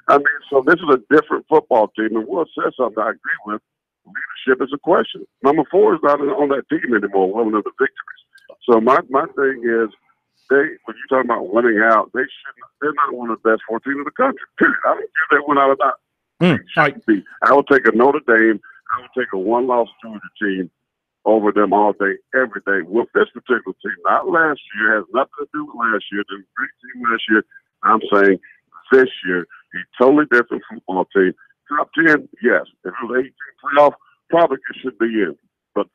I mean, so this is a different football team. And Will said something I agree with. Leadership is a question. Number 4 is not on that team anymore, winning the victories. So my thing is, when you're talking about winning out, they're not one of the best 4 teams in the country. Period. I don't care if they win out or not. Right. I will take a Notre Dame. I will take a one-loss Georgia team over them all day, every day. With this particular team, not last year, has nothing to do with last year. They're a great team last year. I'm saying this year, a totally different football team. Top 10, yes. If it was 18 playoff, probably it should be in. But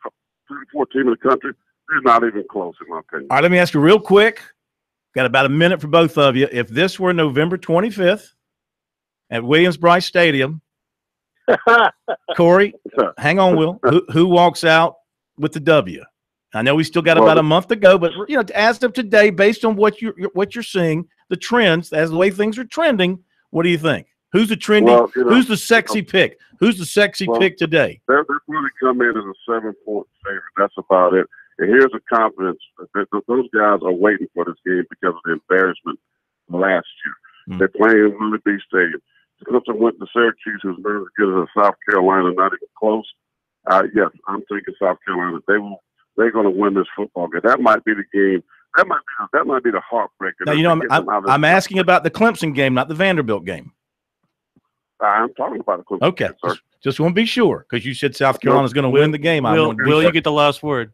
34 team in the country, they're not even close, in my opinion. All right, let me ask you real quick. Got about a minute for both of you. If this were November 25th at Williams-Brice Stadium, Corey, hang on, Will. Who walks out with the W? I know we still got about a month to go, but as of today, based on what you're seeing, the trends, as the way things are trending, what do you think? Who's the trendy? Who's the sexy pick? Who's the sexy pick today? They're really come in as a 7-point favorite. That's about it. And here's the confidence that those guys are waiting for this game because of the embarrassment last year. They're playing in Willie B. Stadium. Clemson went to Syracuse, who's very good as South Carolina, not even close. Yes, I'm thinking South Carolina. They're going to win this football game. That might be the game. That might be the heartbreaker. Now, I'm asking about the Clemson game, not the Vanderbilt game. I'm talking about the Clemson game. Okay, just want to be sure because you said South Carolina's going to win the game. Will you get the last word?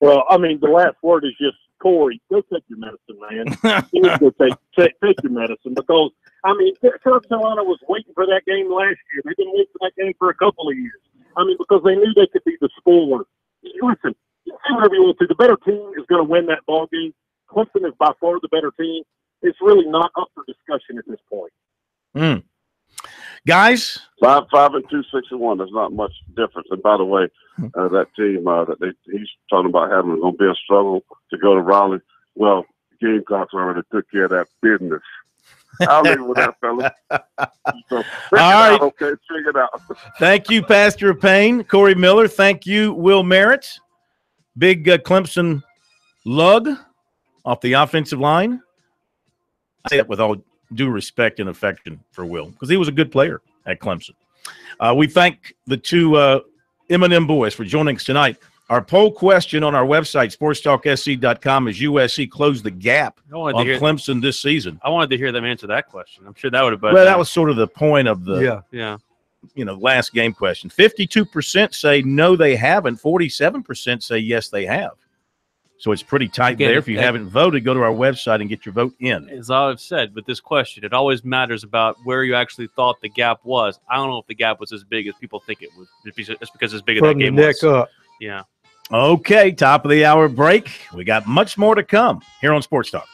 Well, I mean, the last word is just, Corey, go take your medicine, man. You need to go take your medicine because, I mean, South Carolina was waiting for that game last year. They've been waiting for that game for a couple of years. I mean, because they knew they could be the spoiler. Listen, say whatever you want to. The better team is going to win that ball game. Clemson is by far the better team. It's really not up for discussion at this point. Guys, 5-2, 6-1. There's not much difference. And by the way, that team he's talking about having going to be a struggle to go to Raleigh. Well, the Gamecocks already took care of that business. I'll leave it with that, fella. So, right. Okay, check it out. Thank you, Pastor Payne. Corey Miller. Thank you, Will Merritt. Big Clemson lug off the offensive line. I say that with all due respect and affection for Will because he was a good player at Clemson. We thank the two M&M boys for joining us tonight. Our poll question on our website, SportsTalkSC.com, is USC closed the gap on Clemson this season. I wanted to hear them answer that question. I'm sure that would have been. Well, that was sort of the point of the yeah. Last game question. 52% say no, they haven't. 47% say yes, they have. So it's pretty tight there. If you haven't voted, go to our website and get your vote in. As I've said with this question, it always matters about where you actually thought the gap was. I don't know if the gap was as big as people think it was. It's because as big as that game was. From the neck up. Yeah. Okay, top of the hour break. We got much more to come here on Sports Talk.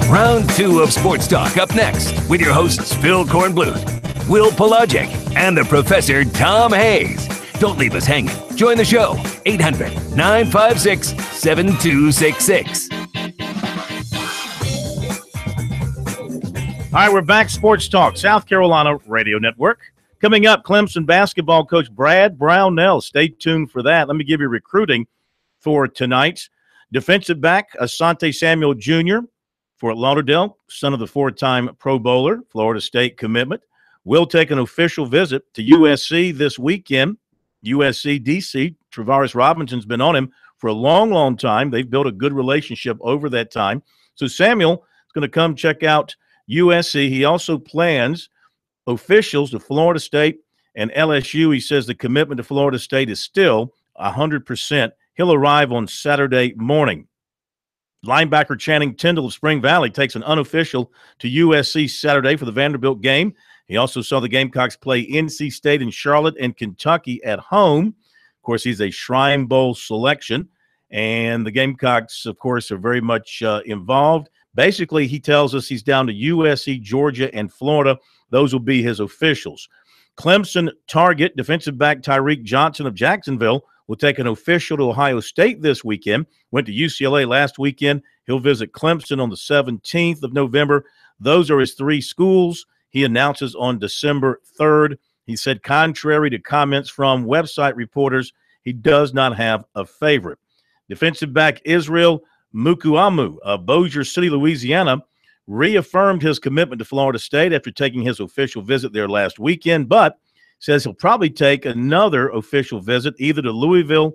Round 2 of Sports Talk up next with your hosts Phil Kornbluth, Will Pelagic, and the Professor Tom Hayes. Don't leave us hanging. Join the show, 800-956-7266. All right, we're back. Sports Talk, South Carolina Radio Network. Coming up, Clemson basketball coach Brad Brownell. Stay tuned for that. Let me give you recruiting for tonight. Defensive back Asante Samuel Jr., Fort Lauderdale, son of the 4-time Pro Bowler, Florida State commitment, will take an official visit to USC this weekend. USC DC, Travaris Robinson's been on him for a long, long time. They've built a good relationship over that time. So Samuel is going to come check out USC. He also plans officials to Florida State and LSU. He says the commitment to Florida State is still 100%. He'll arrive on Saturday morning. Linebacker Channing Tindall of Spring Valley takes an unofficial to USC Saturday for the Vanderbilt game. He also saw the Gamecocks play NC State in Charlotte and Kentucky at home. Of course, he's a Shrine Bowl selection, and the Gamecocks, of course, are very much involved. Basically, he tells us he's down to USC, Georgia, and Florida. Those will be his officials. Clemson target defensive back Tyreek Johnson of Jacksonville will take an official to Ohio State this weekend. Went to UCLA last weekend. He'll visit Clemson on the 17th of November. Those are his 3 schools. He announces on December 3rd. He said, contrary to comments from website reporters, he does not have a favorite. Defensive back Israel Mukuamu of Bossier City, Louisiana, reaffirmed his commitment to Florida State after taking his official visit there last weekend, but says he'll probably take another official visit either to Louisville,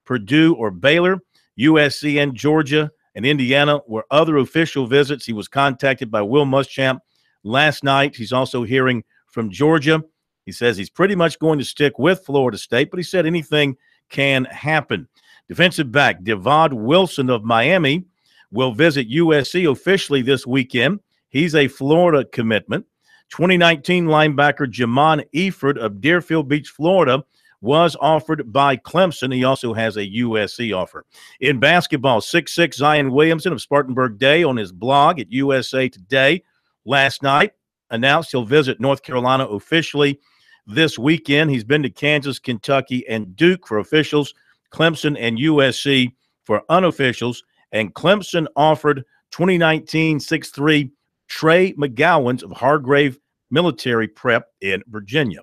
Purdue, or Baylor. USC and Georgia and Indiana were other official visits. He was contacted by Will Muschamp last night. He's also hearing from Georgia. He says he's pretty much going to stick with Florida State, but he said anything can happen. Defensive back Devad Wilson of Miami will visit USC officially this weekend. He's a Florida commitment. 2019 linebacker Jamon Eford of Deerfield Beach, Florida, was offered by Clemson. He also has a USC offer. In basketball, 6'6" Zion Williamson of Spartanburg Day on his blog at USA Today last night announced he'll visit North Carolina officially this weekend. He's been to Kansas, Kentucky, and Duke for officials, Clemson and USC for unofficials, and Clemson offered 2019 6'3" Trey McGowans of Hargrave Military Prep in Virginia.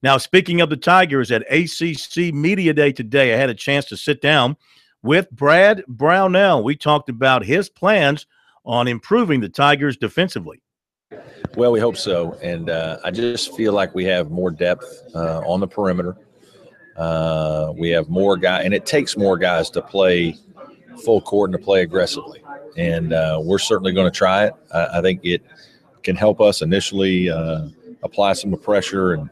Now, speaking of the Tigers, at ACC Media Day today, I had a chance to sit down with Brad Brownell. We talked about his plans on improving the Tigers defensively. Well, we hope so, and I just feel like we have more depth on the perimeter. We have more guys, and it takes more guys to play full court and to play aggressively, and we're certainly going to try it. I think it can help us initially apply some pressure and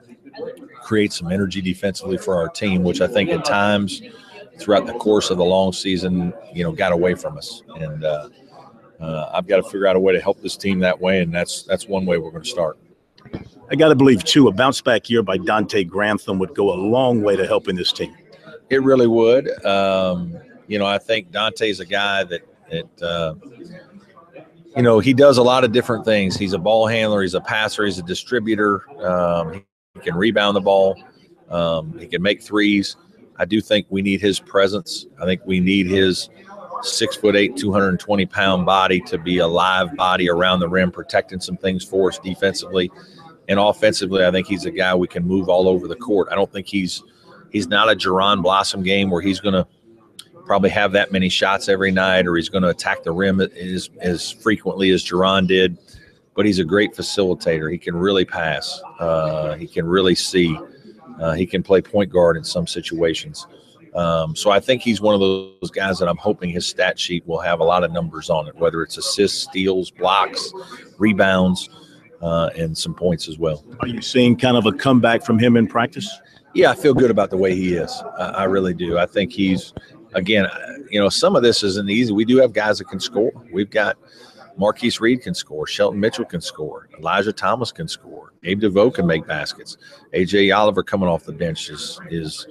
create some energy defensively for our team, which I think at times throughout the course of the long season, got away from us. And I've got to figure out a way to help this team that way, and that's one way we're going to start. I got to believe, too, a bounce-back year by Dante Grantham would go a long way to helping this team. It really would. I think Dante's a guy that he does a lot of different things. He's a ball handler. He's a passer. He's a distributor. He can rebound the ball. He can make threes. I do think we need his presence. I think we need his 6'8", 220-pound body to be a live body around the rim, protecting some things for us defensively. And offensively, I think he's a guy we can move all over the court. I don't think he's not a Jerron Blossom game where he's going to probably have that many shots every night, or he's going to attack the rim as frequently as Jerron did. But he's a great facilitator. He can really pass. He can really see. He can play point guard in some situations. So I think he's one of those guys that I'm hoping his stat sheet will have a lot of numbers on it, whether it's assists, steals, blocks, rebounds, and some points as well. Are you seeing kind of a comeback from him in practice? Yeah, I feel good about the way he is. I really do. I think he's, again, some of this isn't easy. We do have guys that can score. We've got Marquise Reed can score. Shelton Mitchell can score. Elijah Thomas can score. Abe DeVoe can make baskets. A.J. Oliver coming off the bench is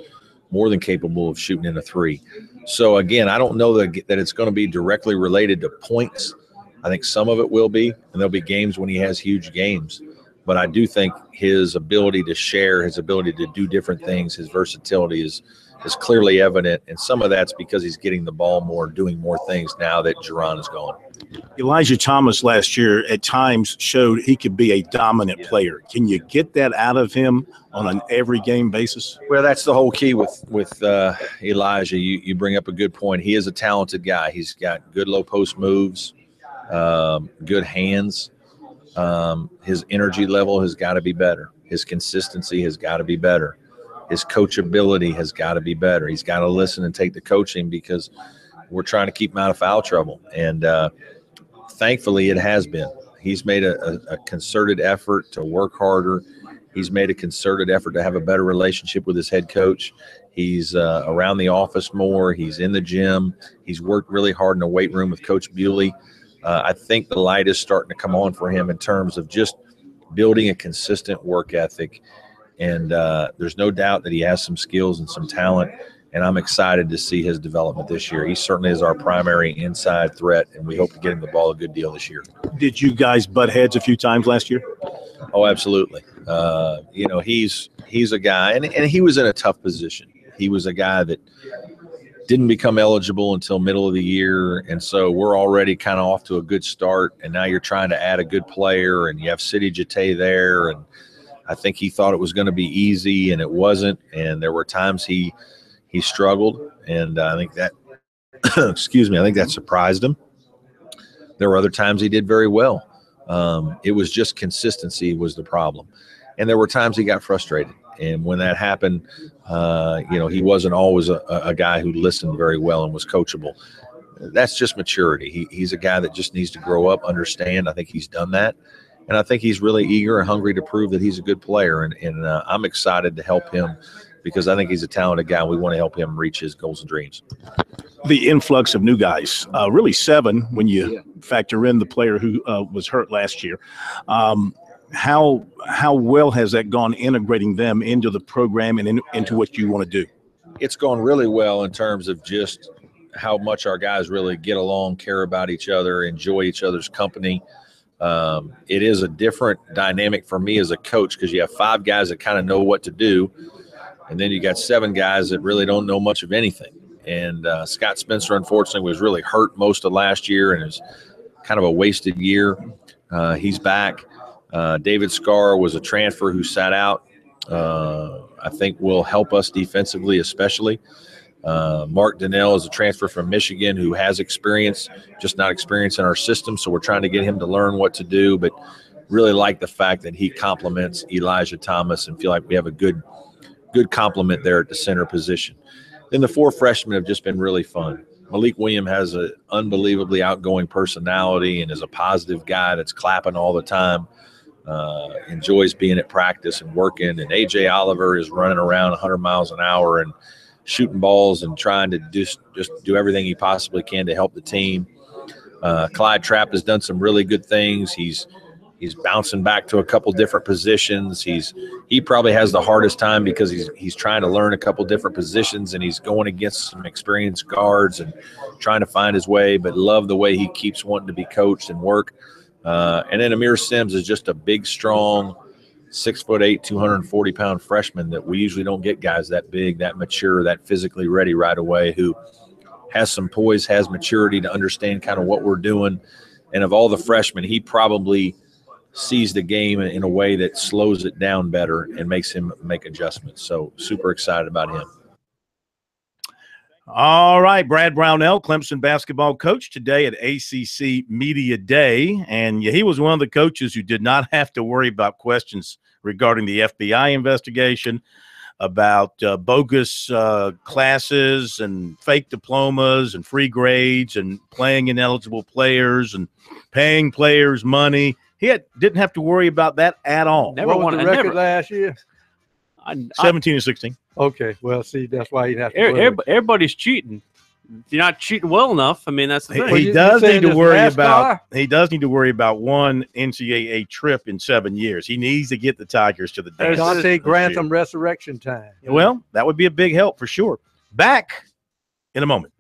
more than capable of shooting in a three. So, again, I don't know that it's going to be directly related to points. I think some of it will be, and there'll be games when he has huge games. But I do think his ability to share, his ability to do different things, his versatility is clearly evident. And some of that's because he's getting the ball more, doing more things now that Jerron is gone. Elijah Thomas last year at times showed he could be a dominant player. Can you get that out of him on an every game basis? Well, that's the whole key with Elijah. You bring up a good point. He is a talented guy. He's got good low post moves, good hands. His energy level has got to be better. His consistency has got to be better. His coachability has got to be better. He's got to listen and take the coaching because we're trying to keep him out of foul trouble. And thankfully, it has been. He's made a concerted effort to work harder. He's made a concerted effort to have a better relationship with his head coach. He's around the office more. He's in the gym. He's worked really hard in the weight room with Coach Bewley. I think the light is starting to come on for him in terms of just building a consistent work ethic. And there's no doubt that he has some skills and some talent, and I'm excited to see his development this year. He certainly is our primary inside threat, and we hope to get him the ball a good deal this year. Did you guys butt heads a few times last year? Oh, absolutely. He's a guy, and he was in a tough position. He was a guy that didn't become eligible until middle of the year, and so we're already kind of off to a good start, and now you're trying to add a good player, and you have Sidi Jate there, and I think he thought it was going to be easy, and it wasn't, and there were times he struggled, and I think that excuse me, I think that surprised him. There were other times he did very well. It was just consistency was the problem, and there were times he got frustrated, and when that happened, he wasn't always a guy who listened very well and was coachable. That's just maturity. He's a guy that just needs to grow up, understand. I think he's done that. And I think he's really eager and hungry to prove that he's a good player. And I'm excited to help him because I think he's a talented guy. We want to help him reach his goals and dreams. The influx of new guys, really 7 when you factor in the player who was hurt last year. How well has that gone integrating them into the program and into what you want to do? It's gone really well in terms of just how much our guys really get along, care about each other, enjoy each other's company. It is a different dynamic for me as a coach because you have 5 guys that kind of know what to do, and then you got 7 guys that really don't know much of anything. And Scott Spencer, unfortunately, was really hurt most of last year, and it was kind of a wasted year. He's back. David Scarr was a transfer who sat out. I think will help us defensively, especially. Mark Donnell is a transfer from Michigan who has experience, just not experience in our system. So we're trying to get him to learn what to do, but really like the fact that he complements Elijah Thomas and feel like we have a good complement there at the center position. Then the 4 freshmen have just been really fun. Malik Williams has an unbelievably outgoing personality and is a positive guy that's clapping all the time. Enjoys being at practice and working. And A.J. Oliver is running around 100 miles an hour and shooting balls and trying to just do everything he possibly can to help the team. Clyde Trapp has done some really good things. He's bouncing back to a couple different positions. He probably has the hardest time because he's trying to learn a couple different positions and he's going against some experienced guards and trying to find his way, but love the way he keeps wanting to be coached and work. And then Amir Sims is just a big, strong, 6'8", 240-pound freshman that we usually don't get guys that big, that mature, that physically ready right away, who has some poise, has maturity to understand kind of what we're doing. And of all the freshmen, he probably sees the game in a way that slows it down better and makes him make adjustments. So super excited about him. All right, Brad Brownell, Clemson basketball coach, today at ACC Media Day. And he was one of the coaches who did not have to worry about questions regarding the FBI investigation, about bogus classes and fake diplomas and free grades and playing ineligible players and paying players money. He didn't have to worry about that at all. What was the record last year? 17-16. Okay, well, see, that's why you have to worry. Everybody's cheating. If you're not cheating well enough, I mean, that's the thing. He does need to worry about one NCAA trip in 7 years. He needs to get the Tigers to the dance. Dante Grantham resurrection time. Well, that would be a big help for sure. Back in a moment.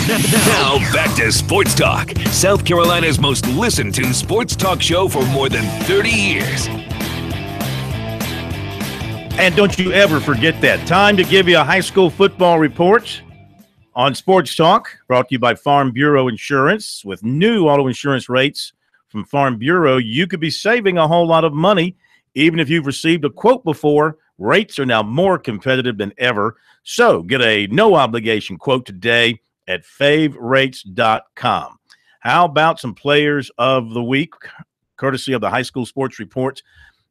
Now back to Sports Talk, South Carolina's most listened to sports talk show for more than 30 years. And don't you ever forget that. Time to give you a high school football report on Sports Talk, brought to you by Farm Bureau Insurance. With new auto insurance rates from Farm Bureau, you could be saving a whole lot of money. Even if you've received a quote before, rates are now more competitive than ever. So get a no-obligation quote today at favrates.com. How about some players of the week, courtesy of the High School Sports Reports?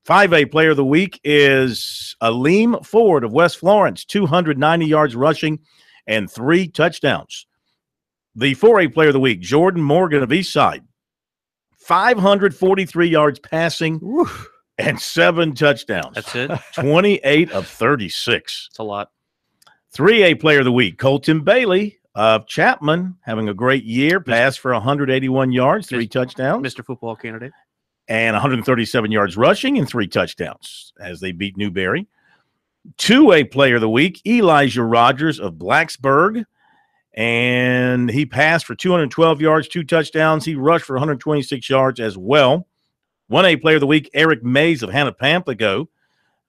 5A player of the week is Aleem Ford of West Florence, 290 yards rushing and 3 touchdowns. The 4A player of the week, Jordan Morgan of Eastside, 543 yards passing and 7 touchdowns. That's it. 28 of 36. It's a lot. 3A player of the week, Colton Bailey of Chapman, having a great year, passed for 181 yards, 3 touchdowns. Mr. Football candidate. And 137 yards rushing and 3 touchdowns as they beat Newberry. 2A player of the week, Elijah Rogers of Blacksburg, and he passed for 212 yards, 2 touchdowns. He rushed for 126 yards as well. 1A player of the week, Eric Mays of Hannah Pamplico,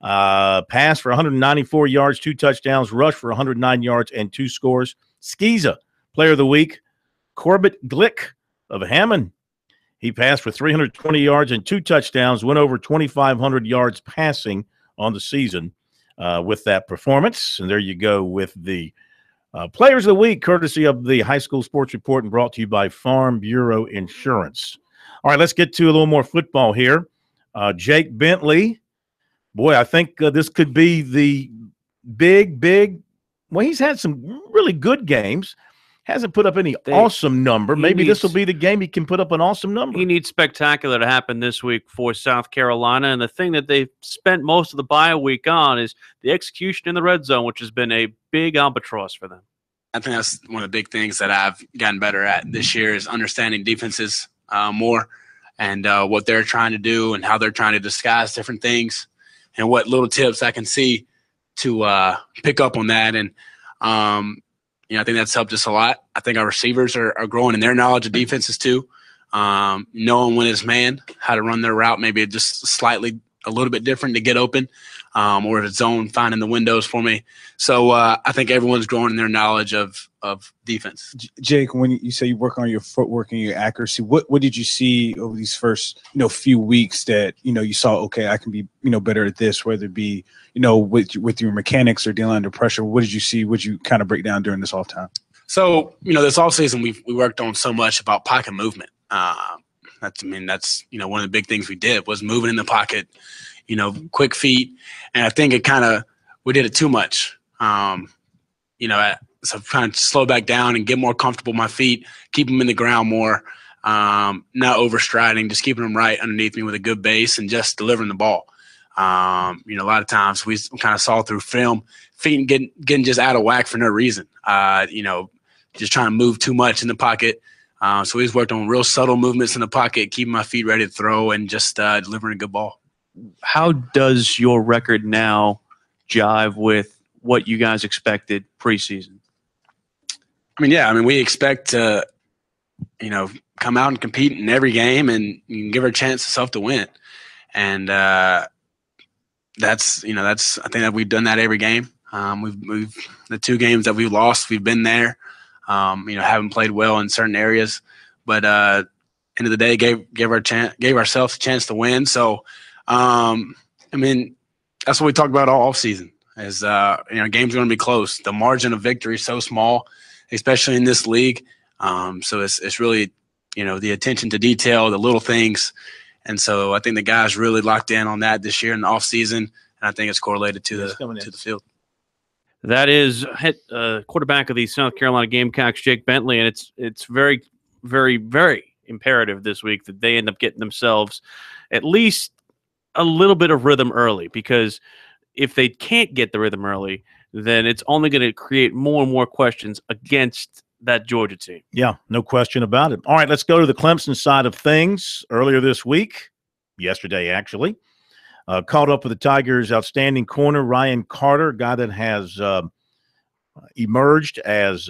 passed for 194 yards, 2 touchdowns, rushed for 109 yards and 2 scores. Skeeza player of the week, Corbett Glick of Hammond. He passed for 320 yards and 2 touchdowns, went over 2,500 yards passing on the season with that performance. And there you go with the Players of the Week, courtesy of the High School Sports Report and brought to you by Farm Bureau Insurance. All right, let's get to a little more football here. Jake Bentley, boy, I think this could be the big – well, he's had some really good games. Hasn't put up any awesome number. Maybe this will be the game he can put up an awesome number. He needs spectacular to happen this week for South Carolina. And the thing that they've spent most of the bye week on is the execution in the red zone, which has been a big albatross for them. I think that's one of the big things that I've gotten better at this year is understanding defenses more and what they're trying to do and how they're trying to disguise different things and what little tips I can see to pick up on that. And, I think that's helped us a lot. I think our receivers are growing in their knowledge of defenses too, knowing when it's man, how to run their route, maybe just slightly a little bit different to get open, or if it's zone, finding the windows for me. So I think everyone's growing in their knowledge of defense. Jake, when you say you work on your footwork and your accuracy, what did you see over these first few weeks that you saw? Okay, I can be better at this, whether it be with your mechanics or dealing under pressure. What did you see? What did you kind of break down during this off time? So this offseason we worked on so much about pocket movement. That's one of the big things we did was moving in the pocket, quick feet, and I think we did it too much. So trying to slow back down and get more comfortable with my feet, keep them in the ground more, not overstriding, just keeping them right underneath me with a good base and just delivering the ball. A lot of times we kind of saw through film, feet getting just out of whack for no reason. Just trying to move too much in the pocket. So we just worked on real subtle movements in the pocket, keeping my feet ready to throw and just delivering a good ball. How does your record now jive with what you guys expected preseason? We expect to, come out and compete in every game and give our chance ourselves to win. And I think that we've done that every game. We've the 2 games that we've lost, we've been there. Haven't played well in certain areas, but end of the day, gave ourselves a chance to win. So, that's what we talked about all offseason. Is games are going to be close. The margin of victory is so small, especially in this league. So it's really the attention to detail, the little things, and so I think the guys really locked in on that this year in the offseason, and I think it's correlated to the field. That is quarterback of the South Carolina Gamecocks, Jake Bentley, and it's very, very, very imperative this week that they end up getting themselves at least a little bit of rhythm early, because if they can't get the rhythm early, then it's only going to create more and more questions against that Georgia team. Yeah, no question about it. All right, let's go to the Clemson side of things. Earlier this week, yesterday actually, caught up with the Tigers' outstanding corner, Ryan Carter, a guy that has emerged as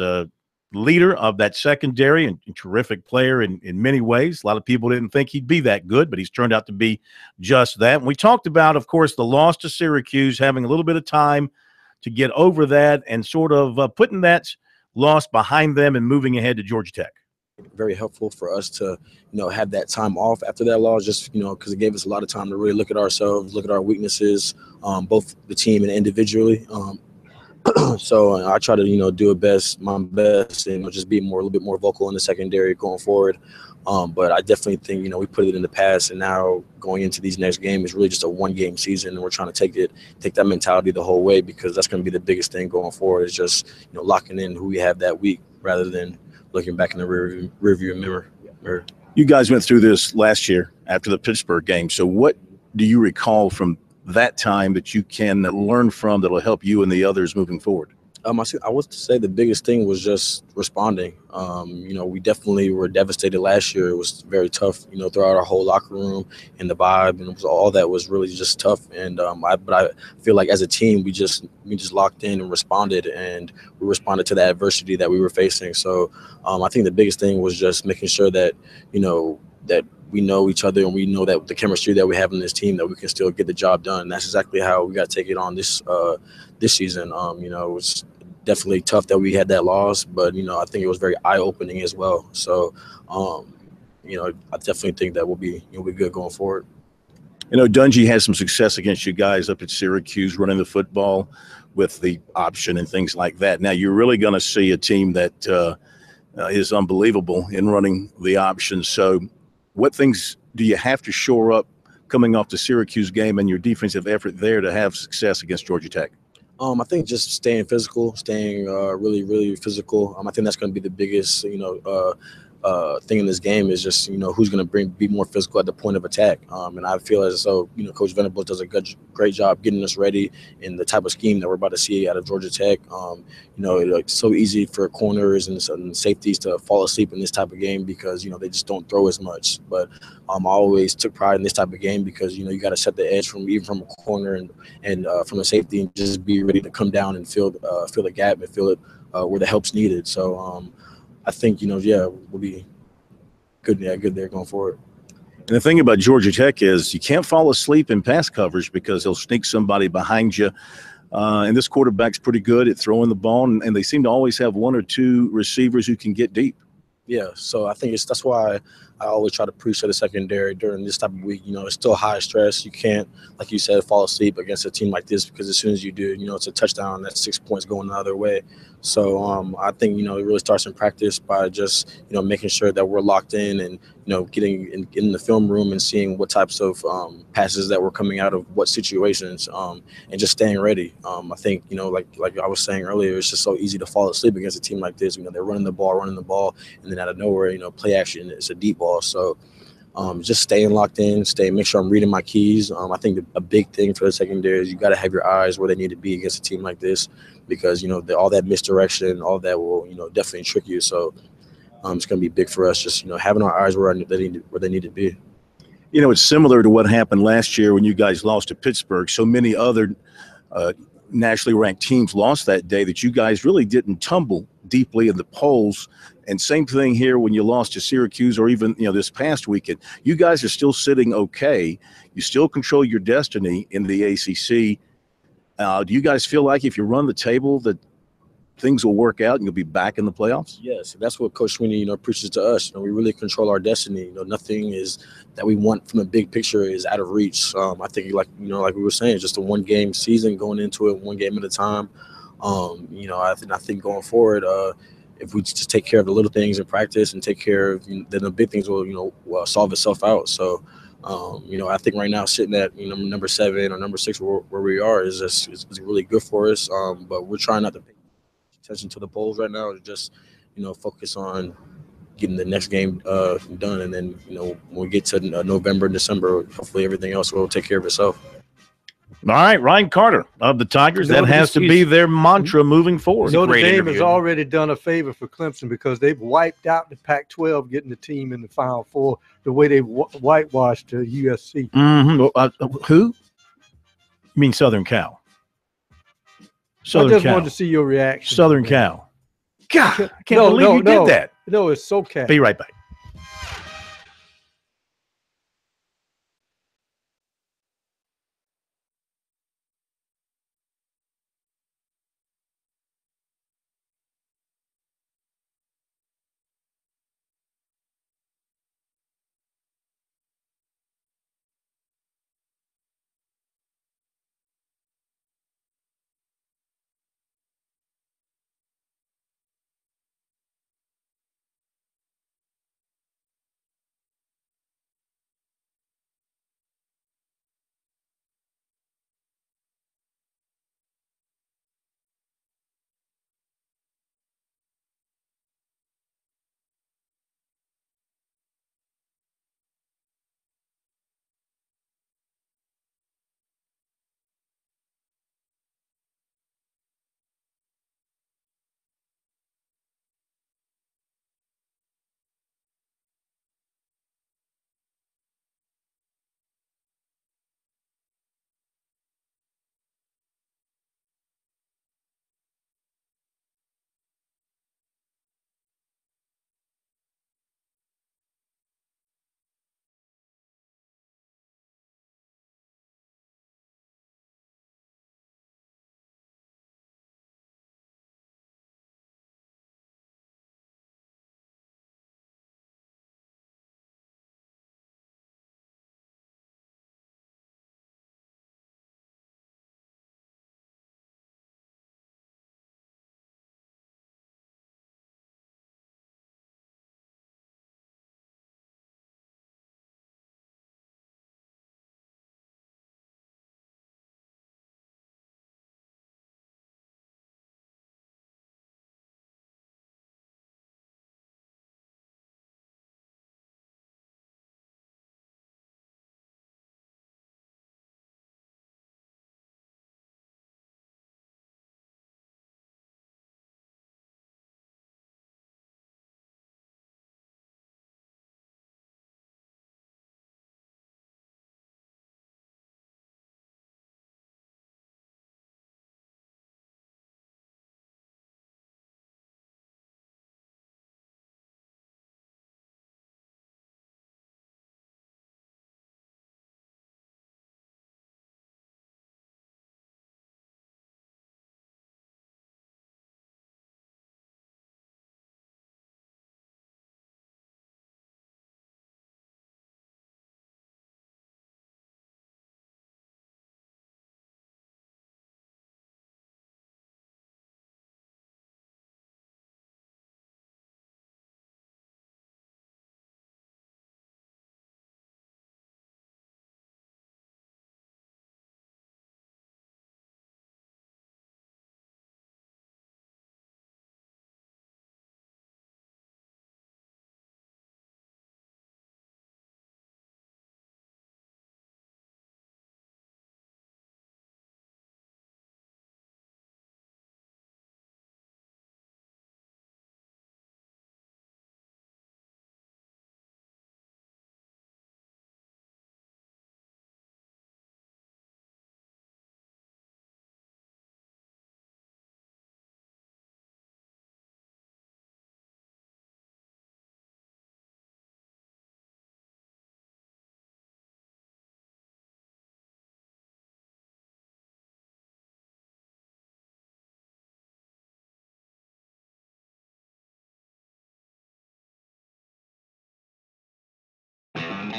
leader of that secondary and terrific player in many ways. A lot of people didn't think he'd be that good, but he's turned out to be just that. And we talked about, of course, the loss to Syracuse, having a little bit of time to get over that and sort of putting that loss behind them and moving ahead to Georgia Tech. Very helpful for us to, have that time off after that loss, just, because it gave us a lot of time to really look at ourselves, look at our weaknesses, both the team and individually. So I try to, do my best, and just be a little bit more vocal in the secondary going forward. But I definitely think, we put it in the past, and now going into these next games is really just a one-game season, and we're trying to take that mentality the whole way, because that's going to be the biggest thing going forward, is just, locking in who we have that week rather than looking back in the rearview mirror. You guys went through this last year after the Pittsburgh game. So what do you recall from that time that you can learn from that will help you and the others moving forward? I would say the biggest thing was just responding. We definitely were devastated last year. It was very tough, throughout our whole locker room, and the vibe, and it was all that was really just tough. And but I feel like as a team, we just locked in and responded, and we responded to the adversity that we were facing. So I think the biggest thing was just making sure that that we know each other, and we know that the chemistry that we have in this team, that we can still get the job done. And that's exactly how we got to take it on this season. It was definitely tough that we had that loss, but I think it was very eye-opening as well. So I definitely think that we'll be good going forward. Dungy had some success against you guys up at Syracuse, running the football with the option and things like that. Now you're really going to see a team that is unbelievable in running the option. So what things do you have to shore up coming off the Syracuse game and your defensive effort there to have success against Georgia Tech? I think just staying physical, staying really, really physical. I think that's going to be the biggest, thing in this game, is just, who's going to be more physical at the point of attack. And I feel as though, Coach Venables does a great job getting us ready in the type of scheme that we're about to see out of Georgia Tech. It's so easy for corners and safeties to fall asleep in this type of game because, they just don't throw as much. But I always took pride in this type of game because, you got to set the edge from a corner and from a safety, and just be ready to come down and fill the gap and fill it where the help's needed. So I think, we'll be good there going forward. And the thing about Georgia Tech is you can't fall asleep in pass coverage because they'll sneak somebody behind you. And this quarterback's pretty good at throwing the ball, and they seem to always have one or two receivers who can get deep. Yeah, so I think that's why I always try to preach to the secondary during this type of week. It's still high stress. You can't, like you said, fall asleep against a team like this, because as soon as you do, it's a touchdown. That's 6 points going the other way. So I think, it really starts in practice by just, making sure that we're locked in and, getting in the film room and seeing what types of passes that were coming out of what situations, and just staying ready. I think, like I was saying earlier, it's just so easy to fall asleep against a team like this. They're running the ball, and then out of nowhere, play action, it's a deep ball. So just staying locked in, make sure I'm reading my keys. I think a big thing for the secondary is you got to have your eyes where they need to be against a team like this, because, all that misdirection, all that will, definitely trick you. So it's going to be big for us, just, having our eyes where they need to be. It's similar to what happened last year when you guys lost to Pittsburgh. So many other nationally ranked teams lost that day that you guys really didn't tumble deeply in the polls. And same thing here when you lost to Syracuse, or even, this past weekend. You guys are still sitting okay. You still control your destiny in the ACC. Do you guys feel like if you run the table that things will work out and you'll be back in the playoffs? Yes, that's what Coach Sweeney, preaches to us. We really control our destiny. Nothing is that we want from a big picture is out of reach. I think, like we were saying, just a one-game season, going into it one game at a time. I think going forward, if we just take care of the little things in practice and take care of, then the big things will, solve itself out. So, I think right now sitting at, number 7 or number 6 where we are is really good for us. But we're trying not to pay attention to the polls right now. Just, focus on getting the next game done. And then, when we get to November and December, hopefully everything else will take care of itself. All right, Ryan Carter of the Tigers. That has to be their mantra moving forward. Notre Dame has already done a favor for Clemson because they've wiped out the Pac-12, getting the team in the Final Four the way they whitewashed USC. Mm-hmm. Who? You mean Southern Cal? I just wanted to see your reaction. Southern Cal. God, I can't believe you did that. No, it's so cat. Be right back.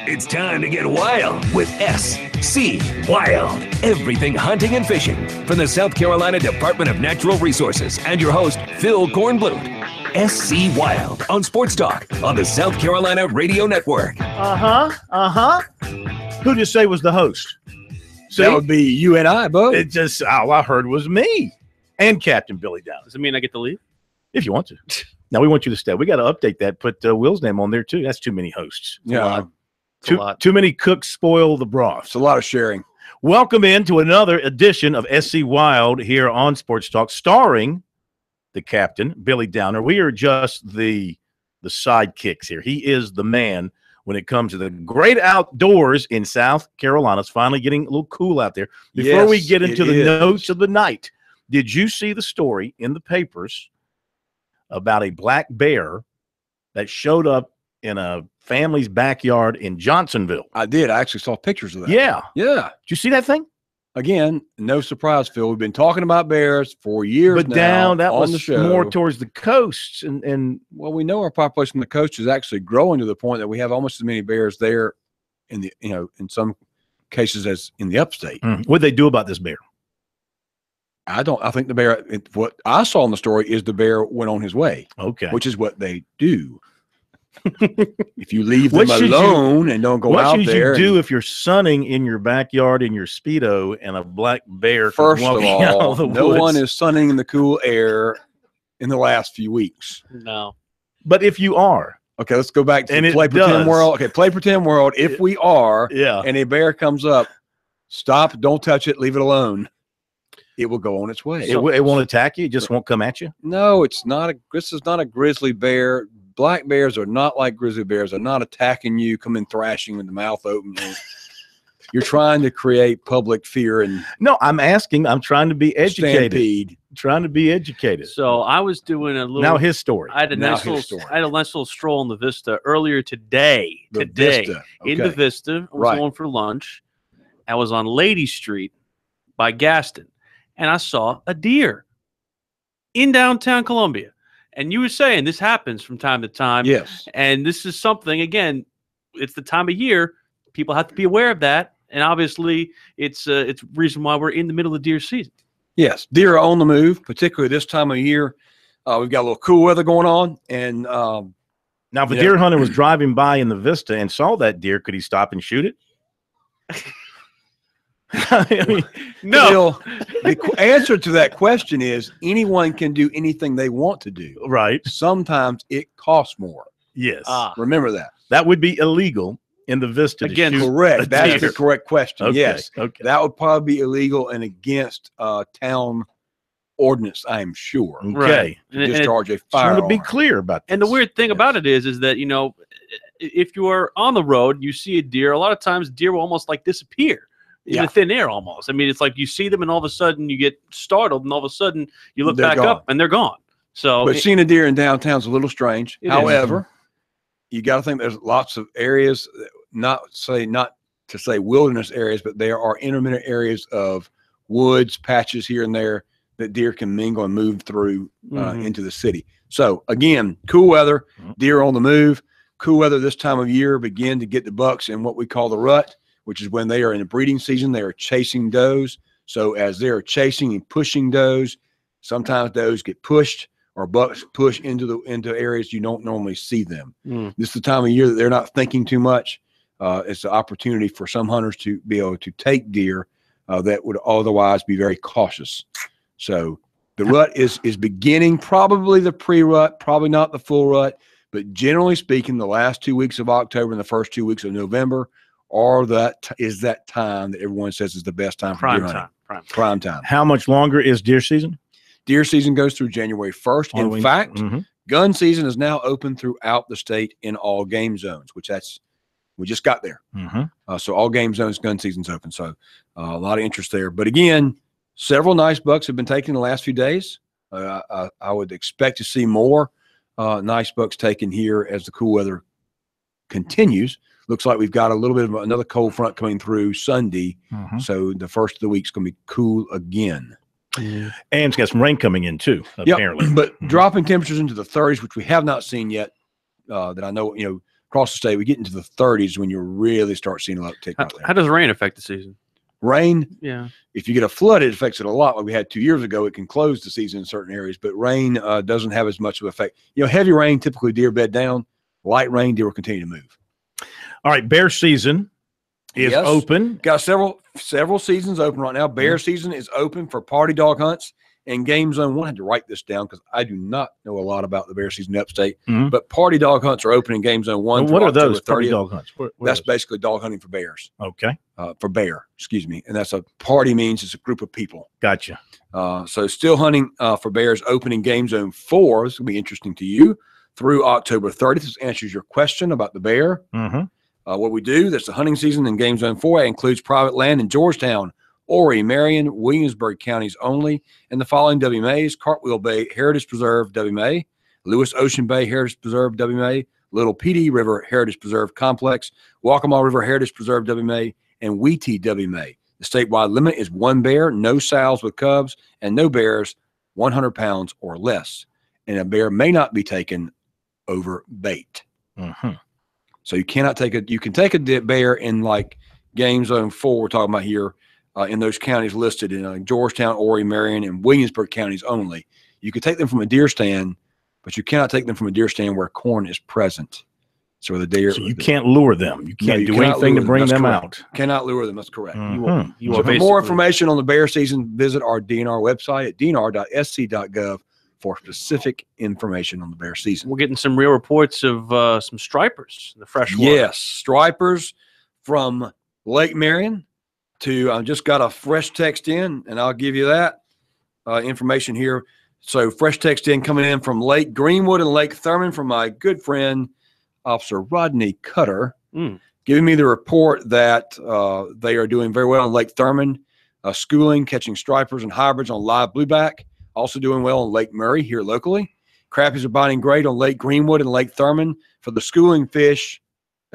It's time to get wild with SC Wild. Everything hunting and fishing from the South Carolina Department of Natural Resources and your host, Phil Kornblut. SC Wild on Sports Talk on the South Carolina Radio Network. Who'd you say was the host? See? That would be you and I, Bo. It just, all I heard was me and Captain Billy Downer. Does it mean I get to leave? If you want to. Now we want you to stay. We got to update that. Put Will's name on there too. That's too many hosts. Yeah. Too many cooks spoil the broth. It's a lot of sharing. Welcome into another edition of SC Wild here on Sports Talk, starring the captain, Billy Downer. We are just the sidekicks here. He is the man when it comes to the great outdoors in South Carolina. It's finally getting a little cool out there. Before we get into the notes of the night, did you see the story in the papers about a black bear that showed up in a family's backyard in Johnsonville. I did. I actually saw pictures of that. Yeah. Yeah. Did you see that thing? Again, no surprise, Phil. We've been talking about bears for years But now down, that on was the show. more towards the coast. And well, we know our population on the coast is actually growing to the point that we have almost as many bears there in the, in some cases as in the upstate. What'd they do about this bear? I think the bear, what I saw in the story is the bear went on his way. Okay. Which is what they do. If you leave them alone and don't go out there. What should you do if you're sunning in your backyard in your Speedo and a black bear First of out all, of the no woods? one is sunning in the cool air in the last few weeks. No. But if you are. Okay, let's go back to And the play pretend world. Okay, play pretend world. If we are, and a bear comes up, stop, don't touch it, leave it alone. It will go on its way. It won't attack you. It just won't come at you. No, it's not. This is not a grizzly bear. Black bears are not like grizzly bears. They're not attacking you, coming thrashing with the mouth open. You're trying to create public fear and no. I'm asking. I'm trying to be educated. Stampede. Trying to be educated. So I was doing a little. Now his story. I had a nice little stroll in the Vista earlier today. Vista. In the Vista, I was going for lunch. I was on Lady Street by Gaston, and I saw a deer in downtown Columbia. And you were saying this happens from time to time. Yes. And this is something, again, it's the time of year. People have to be aware of that. And obviously, it's reason why we're in the middle of deer season. Yes. Deer are on the move, particularly this time of year. We've got a little cool weather going on. And now, if a deer hunter was driving by in the Vista and saw that deer, could he stop and shoot it? I mean, no. The answer to that question is anyone can do anything they want to do. Right. Sometimes it costs more. Yes. Remember that. That would be illegal in the Vista. Again, correct. That's the correct question. Okay. Yes. Okay. That would probably be illegal and against town ordinance, I am sure. Okay. To discharge a firearm. To be clear about this. And the weird thing about it is that, if you are on the road, you see a deer, a lot of times deer will almost like disappear. In the thin air almost. I mean, it's like you see them and all of a sudden you get startled and all of a sudden you look back up and they're gone. So, but seeing a deer in downtown is a little strange. However, you got to think there's lots of areas, not to say wilderness areas, but there are intermittent areas of woods, patches here and there that deer can mingle and move through into the city. So again, cool weather, deer on the move. Cool weather this time of year begin to get the bucks in what we call the rut, which is when they are in the breeding season, they are chasing does. So as they are chasing and pushing does, sometimes does get pushed or bucks push into areas you don't normally see them. This is the time of year that they're not thinking too much. It's an opportunity for some hunters to be able to take deer that would otherwise be very cautious. So the rut is beginning, probably the pre-rut, probably not the full rut, but generally speaking, the last 2 weeks of October and the first 2 weeks of November is that time that everyone says is the best time for deer hunting. Prime time. How much longer is deer season? Deer season goes through January 1st. Halloween. In fact, gun season is now open throughout the state in all game zones, we just got there. So all game zones, gun season's open. So a lot of interest there. But again, several nice bucks have been taken in the last few days. I would expect to see more nice bucks taken here as the cool weather continues. Looks like we've got a little bit of another cold front coming through Sunday. So the first of the week's going to be cool again. And it's got some rain coming in too, apparently. But dropping temperatures into the 30s, which we have not seen yet, that I know, across the state, we get into the 30s when you really start seeing a lot of uptick out there. How does rain affect the season? Rain, yeah. If you get a flood, it affects it a lot. Like we had 2 years ago, it can close the season in certain areas, but rain doesn't have as much of an effect. Heavy rain, typically deer bed down. Light rain, deer will continue to move. All right, bear season is open. Got several seasons open right now. Bear season is open for party dog hunts and game zone 1. I had to write this down because I do not know a lot about the bear season in upstate. But party dog hunts are open in game zone 1. What are those party dog hunts? That's basically dog hunting for bears. Okay. For bear, excuse me. And that's a party means it's a group of people. Gotcha. So still hunting for bears open in game zone 4. This will be interesting to you through October 30th. This answers your question about the bear. What we do, that's the hunting season in game zone 4. It includes private land in Georgetown, Horry, Marion, Williamsburg counties only, and the following WMAs: Cartwheel Bay Heritage Preserve, WMA, Lewis Ocean Bay Heritage Preserve, WMA, Little PD River Heritage Preserve Complex, Waccamaw River Heritage Preserve, WMA, and Weetee, WMA. The statewide limit is 1 bear, no sows with cubs, and no bears 100 pounds or less. And a bear may not be taken over bait. So you cannot take you can take a bear in like game zone 4, we're talking about here, in those counties listed in Georgetown, Horry, Marion, and Williamsburg counties only. You can take them from a deer stand, but you cannot take them from a deer stand where corn is present. So the deer. So you can't lure them. You can't do anything to bring them out. Cannot lure them. That's correct. So for more information on the bear season, visit our DNR website at dnr.sc.gov for specific information on the bear season. We're getting some real reports of some stripers in the freshwater. Yes, stripers from Lake Marion to I just got a fresh text in, and I'll give you that information here. So fresh text in coming in from Lake Greenwood and Lake Thurman from my good friend, Officer Rodney Cutter, giving me the report that they are doing very well in Lake Thurman, schooling, catching stripers and hybrids on live blueback. Also doing well on Lake Murray here locally. Crappies are biting great on Lake Greenwood and Lake Thurman. For the schooling fish,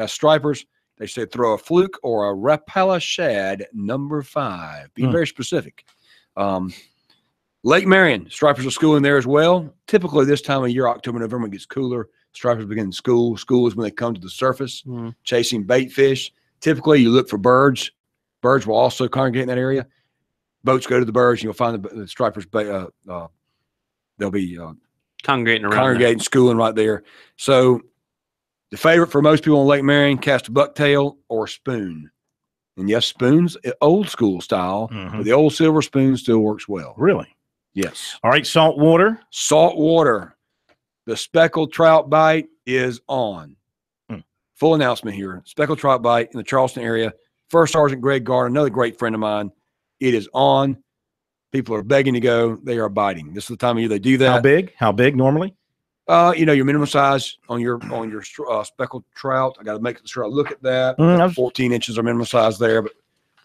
stripers, they say throw a fluke or a Rapala shad number 5. Be very specific. Lake Marion, stripers are schooling there as well. Typically this time of year, October, November, it gets cooler. Stripers begin school. School is when they come to the surface, chasing bait fish. Typically you look for birds. Birds will also congregate in that area. Boats go to the birds, and you'll find the stripers. They'll be congregating, schooling right there. So the favorite for most people on Lake Marion, cast a bucktail or a spoon. And yes, spoons, old school style, but the old silver spoon still works well. Really? Yes. All right, saltwater. Saltwater. The speckled trout bite is on. Full announcement here. Speckled trout bite in the Charleston area. First Sergeant Greg Gardner, another great friend of mine. It is on. People are begging to go. They are biting. This is the time of year they do that. How big? How big normally? Your minimum size on your speckled trout. I got to make sure I look at that. 14 inches are minimum size there. But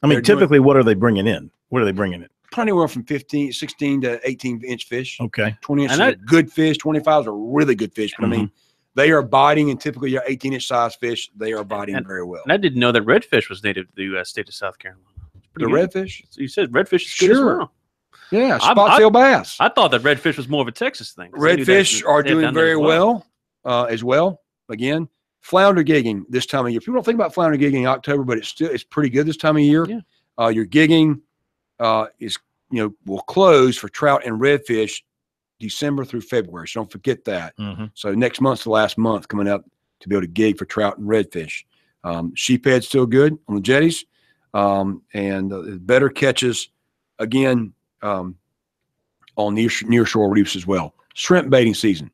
I mean, typically, what are they bringing in? What are they bringing in? Anywhere from 16 to 18-inch fish. Okay. 20 inches are good fish. 25s are really good fish. But I mean, they are biting, and typically your 18-inch size fish, they are biting very well. And I didn't know that redfish was native to the U.S. state of South Carolina. The redfish? You said redfish is good as well. Yeah, spot-tail bass. I thought that redfish was more of a Texas thing. Redfish are doing very well as well. Again, flounder gigging this time of year. People don't think about flounder gigging in October, but it's pretty good this time of year. Yeah. Your gigging will close for trout and redfish December through February. So don't forget that. So next month's the last month coming up to be able to gig for trout and redfish. Sheephead's still good on the jetties. And better catches again on near shore reefs as well. Shrimp baiting season.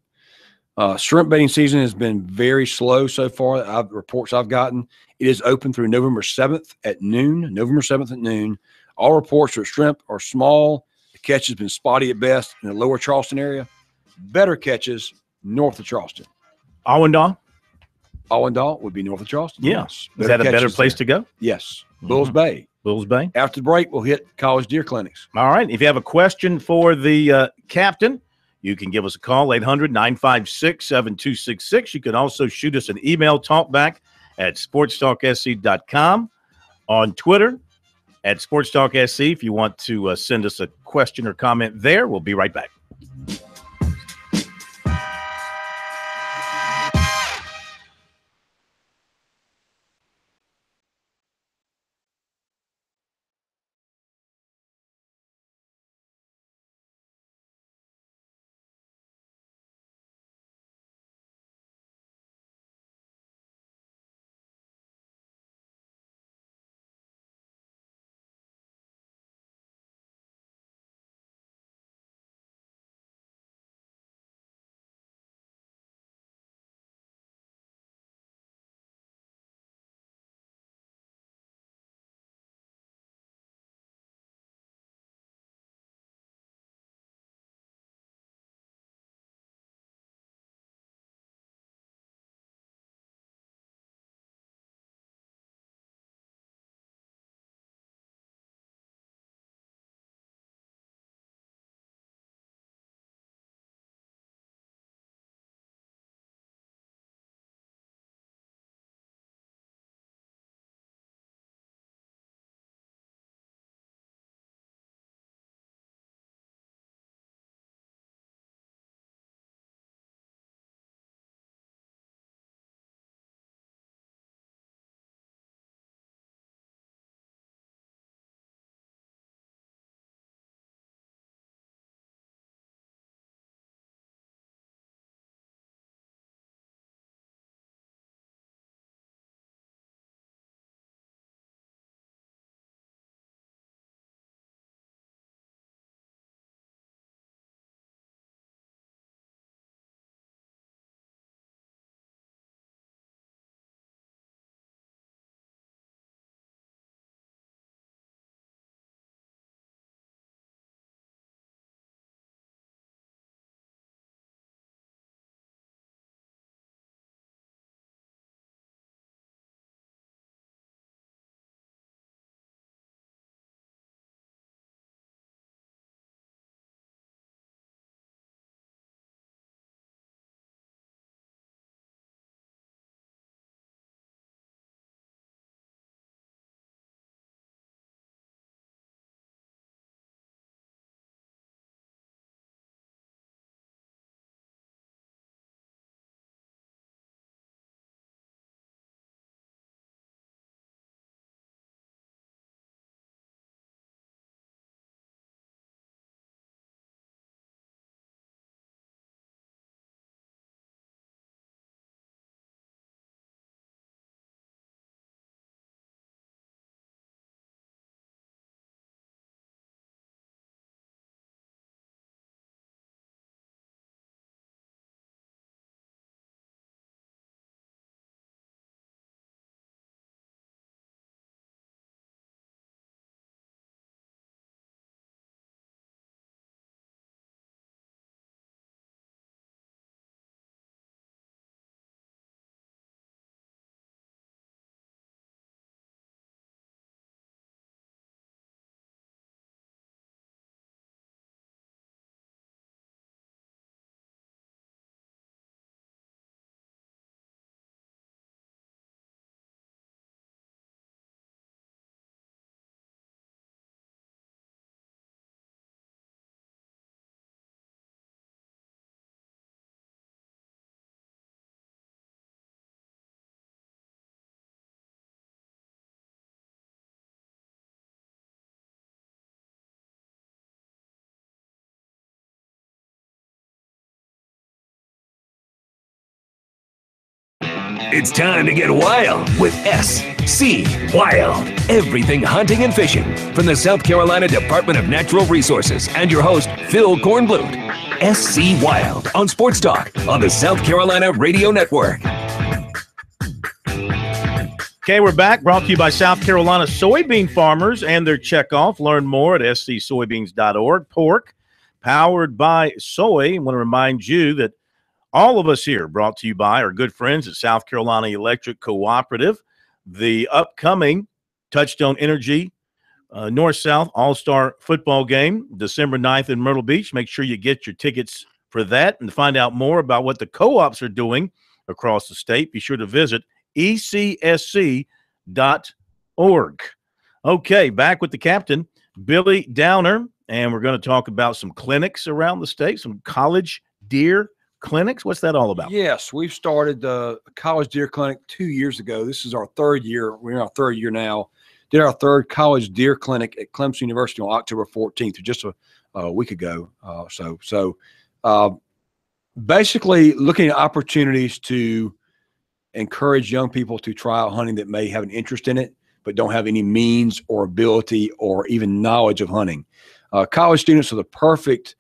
Shrimp baiting season has been very slow so far. Reports I've gotten. It is open through November 7th at noon. All reports are shrimp are small. The catch has been spotty at best in the lower Charleston area. Better catches north of Charleston. Awandale would be north of Charleston. Yes. Is that a better place to go? Yes. Bulls Bay. Bulls Bay. After the break, we'll hit college deer clinics. All right. If you have a question for the captain, you can give us a call, 800-956-7266. You can also shoot us an email, talkback@sportstalksc.com, on Twitter @SportsTalkSC. If you want to send us a question or comment there, we'll be right back. It's time to get wild with SC Wild. Everything hunting and fishing from the South Carolina Department of Natural Resources and your host, Phil Kornblut. SC Wild on Sports Talk on the South Carolina Radio Network. Okay, we're back. Brought to you by South Carolina soybean farmers and their checkoff. Learn more at scsoybeans.org. Pork, powered by soy. I want to remind you that all of us here, brought to you by our good friends at South Carolina Electric Cooperative. The upcoming Touchstone Energy North-South All-Star Football Game, December 9th in Myrtle Beach. Make sure you get your tickets for that. And to find out more about what the co-ops are doing across the state, be sure to visit ecsc.org. Okay, back with the captain, Billy Downer, and we're going to talk about some clinics around the state, some college deer clinics. What's that all about? Yes, we've started the college deer clinic 2 years ago. This is our third year. We're in our third year now. Did our third college deer clinic at Clemson University on October 14th, just a week ago. Basically looking at opportunities to encourage young people to try out hunting that may have an interest in it, but don't have any means or ability or even knowledge of hunting. College students are the perfect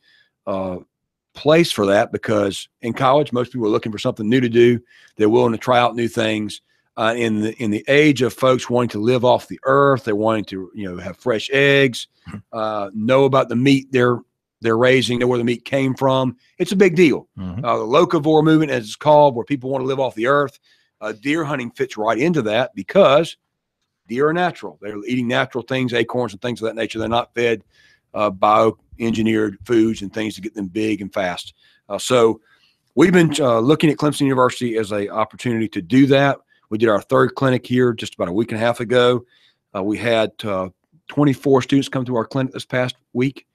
place for that, because in college, most people are looking for something new to do. They're willing to try out new things. In the age of folks wanting to live off the earth, they're wanting to have fresh eggs, know about the meat they're raising, know where the meat came from. It's a big deal. The locavore movement, as it's called, where people want to live off the earth. Deer hunting fits right into that, because deer are natural. They're eating natural things, acorns and things of that nature. They're not fed bioengineered foods and things to get them big and fast. So we've been looking at Clemson University as an opportunity to do that. We did our third clinic here just about a week and a half ago. We had 24 students come through our clinic this past week.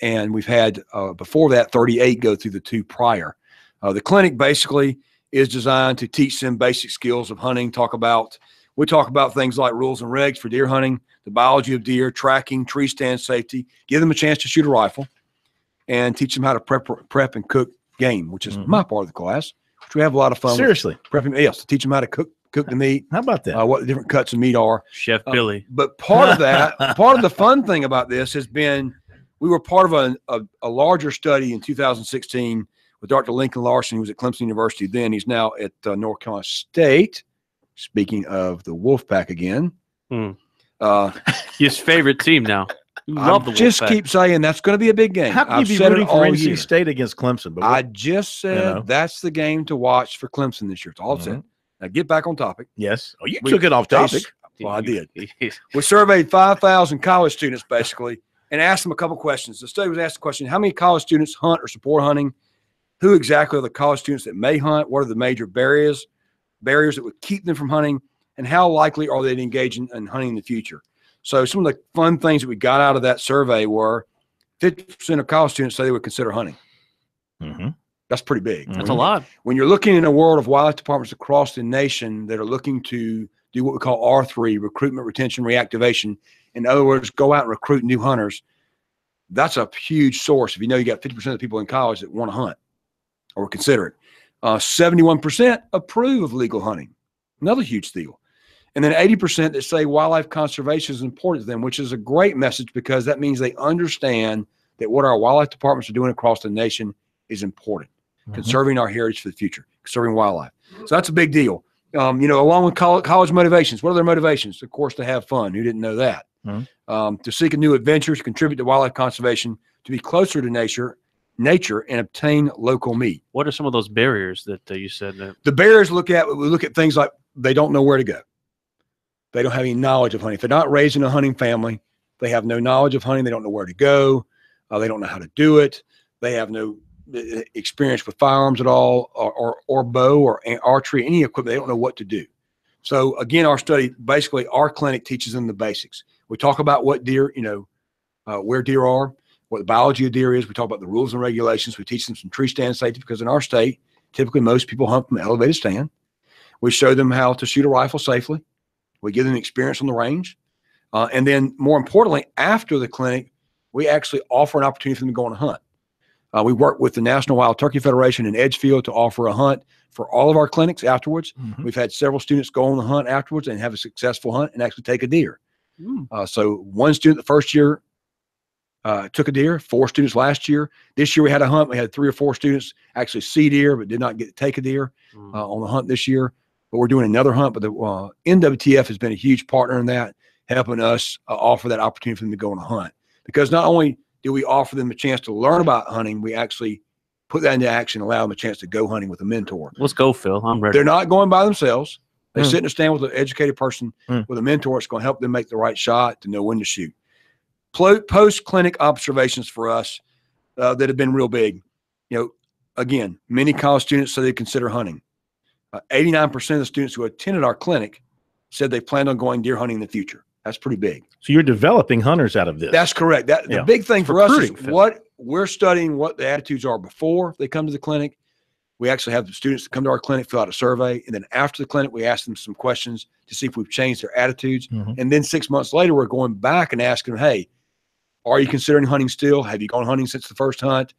And we've had, before that, 38 go through the two prior. The clinic basically is designed to teach them basic skills of hunting. We talk about things like rules and regs for deer hunting, the biology of deer, tracking, tree stand safety, give them a chance to shoot a rifle, and teach them how to prep and cook game, which is my part of the class, which we have a lot of fun Seriously. with. Prepping, yes, to teach them how to cook the meat. How about that? What the different cuts of meat are. Chef Billy. But part of that, part of the fun thing about this has been, we were part of a larger study in 2016 with Dr. Lincoln Larson, who was at Clemson University then. He's now at North Carolina State. Speaking of the Wolfpack again. His favorite team now. I just keep saying that's going to be a big game. How can you be rooting for NC State against Clemson? But I just said that's the game to watch for Clemson this year. That's all I said. Now get back on topic. Yes. Oh, you took it off topic. Well, I did. We surveyed 5,000 college students basically and asked them a couple questions. The study was asked the question, how many college students hunt or support hunting? Who exactly are the college students that may hunt? What are the major barriers that would keep them from hunting? And how likely are they to engage in hunting in the future? So some of the fun things that we got out of that survey were 50% of college students say they would consider hunting. That's pretty big. That's a lot. When you're looking in a world of wildlife departments across the nation that are looking to do what we call R3, recruitment, retention, reactivation. In other words, go out and recruit new hunters. That's a huge source. If you know you got 50% of the people in college that want to hunt or consider it. 71% approve of legal hunting. Another huge deal. And then 80% that say wildlife conservation is important to them, which is a great message, because that means they understand that what our wildlife departments are doing across the nation is important. Conserving our heritage for the future, conserving wildlife. So that's a big deal. Along with college motivations, what are their motivations? Of course, to have fun. Who didn't know that? To seek a new adventure, to contribute to wildlife conservation, to be closer to nature, and obtain local meat. What are some of those barriers that you said? The barriers we look at things like they don't know where to go. They don't have any knowledge of hunting. If they're not raised in a hunting family, they have no knowledge of hunting. They don't know where to go. They don't know how to do it. They have no experience with firearms at all, or bow or archery, any equipment. They don't know what to do. So again, our study, basically our clinic teaches them the basics. We talk about what deer, where deer are, what the biology of deer is. We talk about the rules and regulations. We teach them some tree stand safety, because in our state, typically most people hunt from an elevated stand. We show them how to shoot a rifle safely. We give them experience on the range. And then more importantly, after the clinic, we actually offer an opportunity for them to go on a hunt. We work with the National Wild Turkey Federation in Edgefield to offer a hunt for all of our clinics afterwards. We've had several students go on the hunt afterwards and have a successful hunt and actually take a deer. So one student the first year took a deer, 4 students last year. This year we had a hunt. We had 3 or 4 students actually see deer but did not get to take a deer on the hunt this year. But we're doing another hunt. But the NWTF has been a huge partner in that, helping us offer that opportunity for them to go on a hunt. Because not only do we offer them a chance to learn about hunting, we actually put that into action, allow them a chance to go hunting with a mentor. Let's go, Phil. I'm ready. They're not going by themselves. They sit in a stand with an educated person with a mentor. It's going to help them make the right shot, to know when to shoot. Post-clinic observations for us that have been real big. Again, many college students say they consider hunting. 89% of the students who attended our clinic said they planned on going deer hunting in the future. That's pretty big. So you're developing hunters out of this. That's correct. The big thing for us is what we're studying, what the attitudes are before they come to the clinic. We actually have the students that come to our clinic fill out a survey, and then after the clinic, we ask them some questions to see if we've changed their attitudes. And then 6 months later, we're going back and asking them, hey, are you considering hunting still? Have you gone hunting since the first hunt?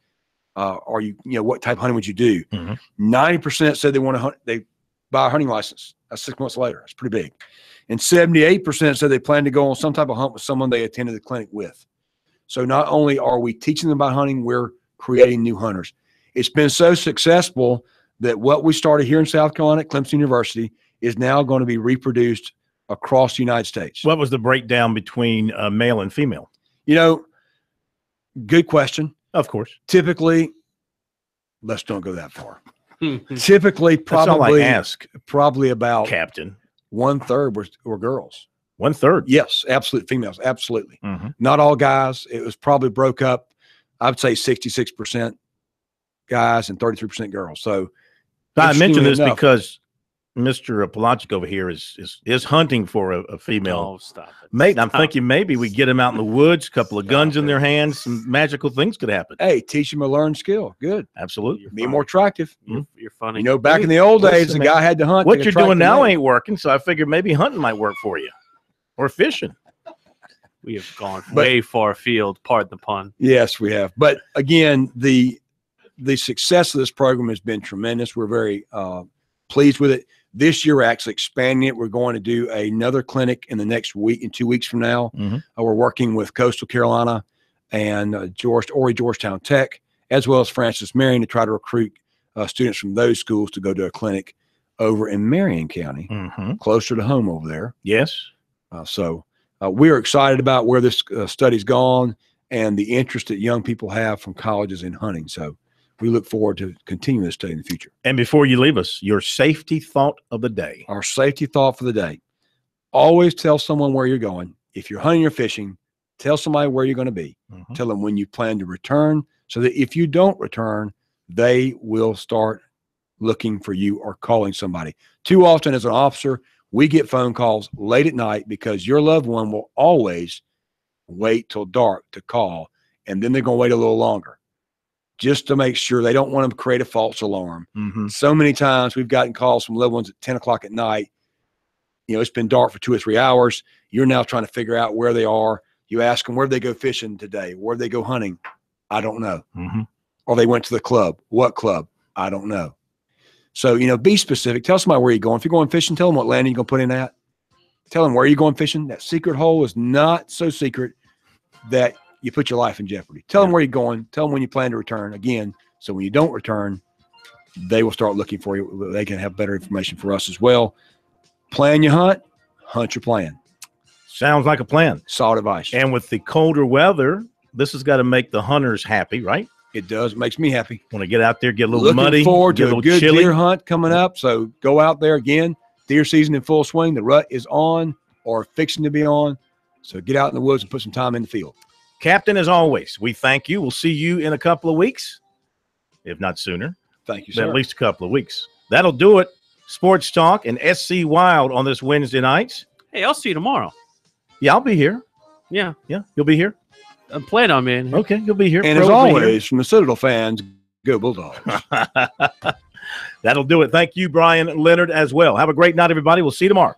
Are you, what type of hunting would you do? 90% said they want to hunt. They buy a hunting license. That's 6 months later. That's pretty big. And 78% said they plan to go on some type of hunt with someone they attended the clinic with. So not only are we teaching them about hunting, we're creating new hunters. It's been so successful that what we started here in South Carolina at Clemson University is now going to be reproduced across the United States. What was the breakdown between male and female? Good question. Of course. Typically, let's don't go that far. Typically, probably about Captain. 1/3 were girls. 1/3? Yes, absolute females. Absolutely. Not all guys. It was probably broke up. I would say 66% guys and 33% girls. So I mention this because Mr. Pelagic over here is hunting for a female mate. And I'm thinking maybe we get him out in the woods, a couple of guns in their hands, some magical things could happen. Hey, teach him a learned skill. Good. Absolutely. Be more attractive. You're funny. Back in the old days, the guy had to hunt. What you're doing now ain't working, so I figured maybe hunting might work for you. Or fishing. We have gone way far afield, pardon the pun. Yes, we have. But again, the success of this program has been tremendous. We're very pleased with it. This year, we're actually expanding it. We're going to do another clinic in the next week, in 2 weeks from now. We're working with Coastal Carolina and Georgetown Tech, as well as Francis Marion, to try to recruit students from those schools to go to a clinic over in Marion County, closer to home over there. Yes. So we're excited about where this study's gone and the interest that young people have from colleges in hunting. So we look forward to continuing this study in the future. And before you leave us, your safety thought of the day. Our safety thought for the day. Always tell someone where you're going. If you're hunting or fishing, tell somebody where you're going to be. Tell them when you plan to return, so that if you don't return, they will start looking for you or calling somebody. Too often as an officer, we get phone calls late at night because your loved one will always wait till dark to call, and then they're going to wait a little longer, just to make sure. They don't want to create a false alarm. So many times we've gotten calls from loved ones at 10 o'clock at night. It's been dark for 2 or 3 hours. You're now trying to figure out where they are. You ask them, where'd they go fishing today? Where'd they go hunting? I don't know. Or they went to the club. What club? I don't know. So, be specific. Tell somebody where you're going. If you're going fishing, tell them what landing you're going to put in at. Tell them where you're going fishing. That secret hole is not so secret that you put your life in jeopardy. Tell them where you're going. Tell them when you plan to return. Again, so when you don't return, they will start looking for you. They can have better information for us as well. Plan your hunt. Hunt your plan. Sounds like a plan. Solid advice. And with the colder weather, this has got to make the hunters happy, right? It does. It makes me happy. Want to get out there, get a little Looking muddy. Forward to a a good chilly. deer hunt coming up. So go out there again. Deer season in full swing. The rut is on or fixing to be on. So get out in the woods and put some time in the field. Captain, as always, we thank you. We'll see you in a couple of weeks, if not sooner. Thank you, sir. At least a couple of weeks. That'll do it. Sports Talk and SC Wild on this Wednesday night. Hey, I'll see you tomorrow. Yeah, I'll be here. Yeah. You'll be here? I'm planning on being here. Okay, you'll be here. And as always, from the Citadel fans, go Bulldogs. That'll do it. Thank you, Brian Leonard, as well. Have a great night, everybody. We'll see you tomorrow.